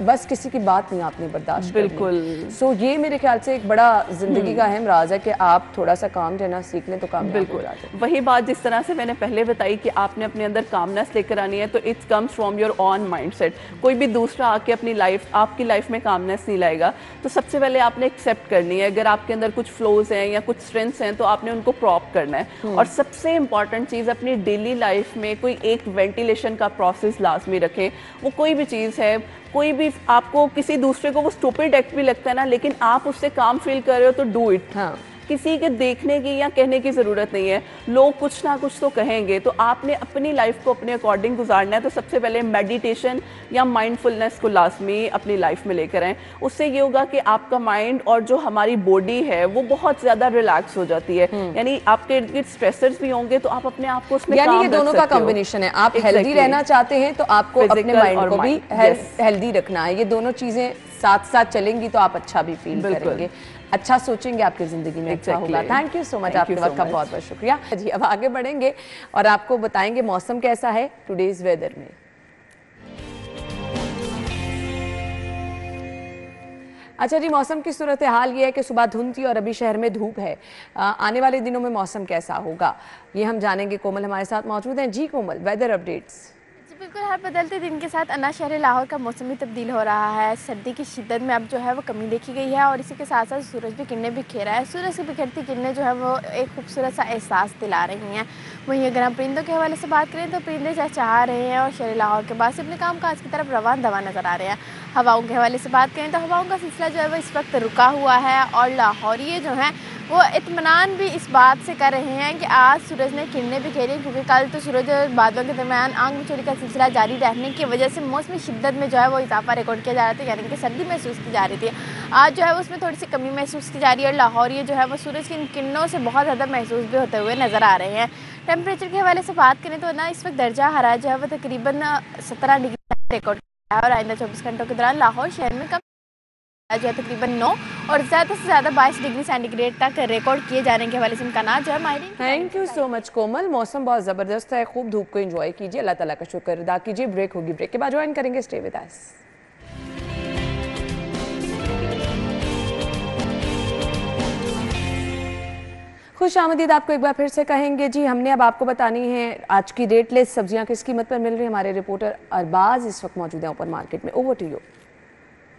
Speaker 1: बस किसी की बात नहीं आपने बर्दाश्त।
Speaker 6: बिल्कुल।
Speaker 1: सो ये मेरे ख्याल से एक बड़ा जिंदगी का अहम राज है कि आप थोड़ा सा काम रहना सीख लें तो कामयाब हो जाते हैं।
Speaker 6: वही बात जिस तरह से मैंने पहले बताई कि आपने अपने अंदर कामनेस लेकर आनी है, तो it's comes from your on mindset. कोई भी दूसरा आके अपनी आपकी लाइफ में कामनेस नहीं लाएगा। तो सबसे पहले आपने एक्सेप्ट करनी है, अगर आपके अंदर कुछ फ्लोज हैं या कुछ स्ट्रेंथ्स हैं तो आपने उनको प्रॉप करना है। और सबसे इंपॉर्टेंट चीज़, अपनी डेली लाइफ में कोई एक वेंटिलेशन का प्रोसेस लाजमी रखें। वो कोई भी चीज़ है, कोई भी आपको किसी दूसरे को वो स्टूपिड एक्ट भी लगता है ना, लेकिन आप उससे काम फील कर रहे हो तो डू इट।
Speaker 1: हाँ,
Speaker 6: किसी के देखने की या कहने की ज़रूरत नहीं है, लोग कुछ ना कुछ तो कहेंगे, तो आपने अपनी लाइफ को अपने अकॉर्डिंग गुजारना है। तो सबसे पहले मेडिटेशन या माइंडफुलनेस को लाजमी अपनी लाइफ में लेकर आएँ। उससे ये होगा कि आपका माइंड और जो हमारी बॉडी है वो बहुत ज़्यादा रिलैक्स हो जाती है। यानी आपके इर्द गिर्द स्ट्रेसर्स भी होंगे तो आप अपने आप को उसमें
Speaker 1: यानी
Speaker 6: काम
Speaker 1: ये
Speaker 6: रख
Speaker 1: दोनों का
Speaker 6: सकते हो।
Speaker 1: कॉम्बिनेशन है। आप हेल्दी
Speaker 6: Exactly.
Speaker 1: रहना चाहते हैं तो आपको अपने
Speaker 6: Physical
Speaker 1: माइंड
Speaker 6: और
Speaker 1: को भी
Speaker 6: mind, yes.
Speaker 1: हेल्दी रखना है। ये दोनों चीजें साथ साथ चलेंगी तो आप अच्छा भी फील
Speaker 6: बिल्कुल।
Speaker 1: करेंगे, अच्छा सोचेंगे, आपकी जिंदगी में अच्छा
Speaker 6: Exactly.
Speaker 1: होगा। Thank you so much,
Speaker 6: Thank
Speaker 1: आपके
Speaker 6: you so
Speaker 1: वक्त का
Speaker 6: much.
Speaker 1: बहुत बहुत शुक्रिया जी। अब आगे बढ़ेंगे और आपको बताएंगे मौसम कैसा है टुडेज वेदर में। अच्छा जी, मौसम की सूरत हाल ये है कि सुबह धुंध थी और अभी शहर में धूप है। आने वाले दिनों में मौसम कैसा होगा ये हम जानेंगे। कोमल हमारे साथ मौजूद हैं। जी कोमल, वेदर अपडेट्स।
Speaker 7: जी बिल्कुल, हर बदलते दिन के साथ अन्ना शहर लाहौर का मौसम भी तब्दील हो रहा है। सर्दी की शिद्दत में अब जो है वो कमी देखी गई है और इसी के साथ साथ सूरज भी किरणें बिखेर रहा है। सूरज की बिखरती किरणें जो है वो एक खूबसूरत सा एहसास दिला रही हैं। वहीं अगर हम परिंदों के हवाले से बात करें तो परिंदे चहचहा रहे हैं और शहर लाहौर के बाद से अपने काम काज की तरफ रवान दवा नजर आ रहे हैं। हवाओं के हवाले से बात करें तो हवाओं का सिलसिला जो है वो इस वक्त रुका हुआ है और लाहौरिये जो हैं वो इत्मीनान भी इस बात से कर रहे हैं कि आज सूरज ने किरणें बिखेरी, क्योंकि कल तो सूरज और बादलों के दरमियान आग मिचोली का सिलसिला जारी रहने की वजह से मौसमी शिद्दत में जो है वो इजाफा रिकॉर्ड किया जा रहा था, यानी कि सर्दी महसूस की जा रही थी। आज जो है वो उसमें थोड़ी सी कमी महसूस की जा रही है और लाहौर ये जो है वो सूरज की इन किरणों से बहुत ज़्यादा महसूस भी होते हुए नज़र आ रहे हैं। टेम्परेचर के हवाले से बात करें तो ना इस वक्त दर्जा हरारत जो है वो तकरीबन 17 डिग्री रिकॉर्ड किया है और आइंदा 24 घंटों के दौरान लाहौर शहर में कम जो है तकरीबन 9 और ज़्यादा से ज़्यादा 22 डिग्री सेंटीग्रेड तक रिकॉर्ड किए जाने के हवाले से इम्कानात जो है माहिरीन।
Speaker 1: थैंक यू सो मच कोमल। मौसम बहुत ज़बरदस्त है, खूब धूप को एंजॉय कीजिए, अल्लाह ताला का शुक्र अदा कीजिए। ब्रेक होगी, ब्रेक के बाद ज्वाइन करेंगे। Stay with us. खुश आमदीद आपको एक बार फिर से कहेंगे जी। हमने अब आपको बतानी है आज की रेट लिस्ट, सब्जियां किस कीमत पर मिल रही है। हमारे रिपोर्टर अरबाज इस वक्त मौजूद है ओपन मार्केट में। Over to you.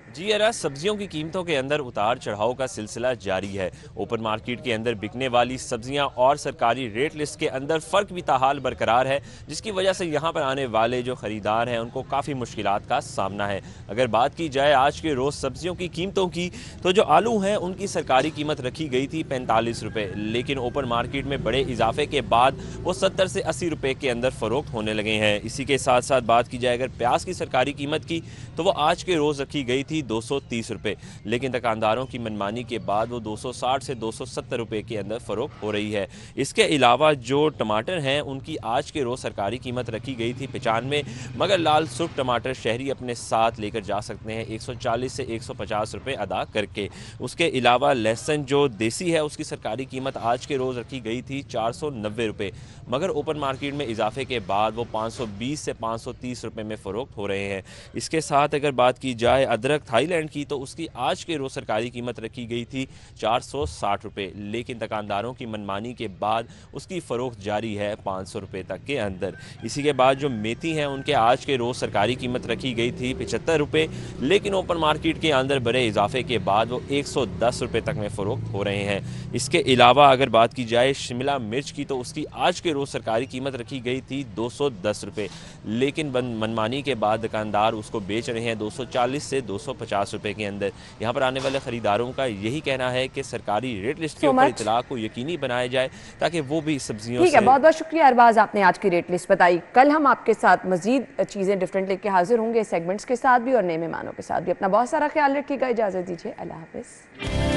Speaker 8: जी अरा, सब्जियों की कीमतों के अंदर उतार चढ़ाव का सिलसिला जारी है। ओपन मार्केट के अंदर बिकने वाली सब्जियां और सरकारी रेट लिस्ट के अंदर फ़र्क भी ताहाल बरकरार है, जिसकी वजह से यहां पर आने वाले जो ख़रीदार हैं उनको काफ़ी मुश्किलात का सामना है। अगर बात की जाए आज के रोज़ सब्जियों की कीमतों की, तो जो आलू हैं उनकी सरकारी कीमत रखी गई थी 45 रुपये, लेकिन ओपन मार्केट में बड़े इजाफे के बाद वो 70 से 80 रुपये के अंदर फ़रोख्त होने लगे हैं। इसी के साथ साथ बात की जाए अगर प्याज की सरकारी कीमत की, तो वो आज के रोज़ रखी गई थी 230 रुपये, लेकिन दुकानदारों की मनमानी के बाद वो 260 से 270 रुपये के अंदर फ़रोख्त हो रही है। इसके अलावा जो टमाटर हैं उनकी आज के रोज़ सरकारी कीमत रखी गई थी 95, मगर लाल सुर्ख टमाटर शहरी अपने साथ लेकर जा सकते हैं 140 से 150 रुपये अदा करके। उसके अलावा लहसुन जो देसी है उसकी सरकारी कीमत आज के रोज़ रखी गई थी 490 रुपये, मगर ओपन मार्केट में इजाफे के बाद वो 520 से 530 रुपये में फ़रोख्त हो रहे हैं। इसके साथ अगर बात की जाए अदरक थाईलैंड की, तो उसकी आज के रोज़ सरकारी कीमत रखी गई थी 460 रुपये, लेकिन दुकानदारों की मनमानी के बाद उसकी फ़रोख्त जारी है 500 रुपये तक के अंदर। इसी के बाद जो मेथी हैं उनके आज के रोज़ सरकारी कीमत रखी गई थी 75 रुपये, लेकिन ओपन मार्केट के अंदर बड़े इजाफे के बाद वो 110 रुपये तक में फ़रोख्त हो रहे हैं। इसके अलावा अगर बात की जाए शिमला मिर्च की, तो उसकी आज के रोज़ सरकारी कीमत रखी गई थी 210 रुपये, लेकिन मनमानी के बाद दुकानदार उसको बेच रहे हैं 240 से 250 रुपये के अंदर। यहाँ पर आने वाले खरीदारों का यही कहना है कि सरकारी रेट लिस्ट के ऊपर इतलाक को यकीनी बनाया जाए ताकि वो भी सब्जियों
Speaker 1: ठीक है। बहुत बहुत शुक्रिया अरबाज, आपने आज की रेट लिस्ट बताई। कल हम आपके साथ मजीद चीज़ें डिफरेंट लेके हाजिर होंगे, सेगमेंट्स के साथ भी और नए मेहमानों के साथ भी। अपना बहुत सारा ख्याल रखिएगा, इजाज़त दीजिए, अल्लाह हाफिज़।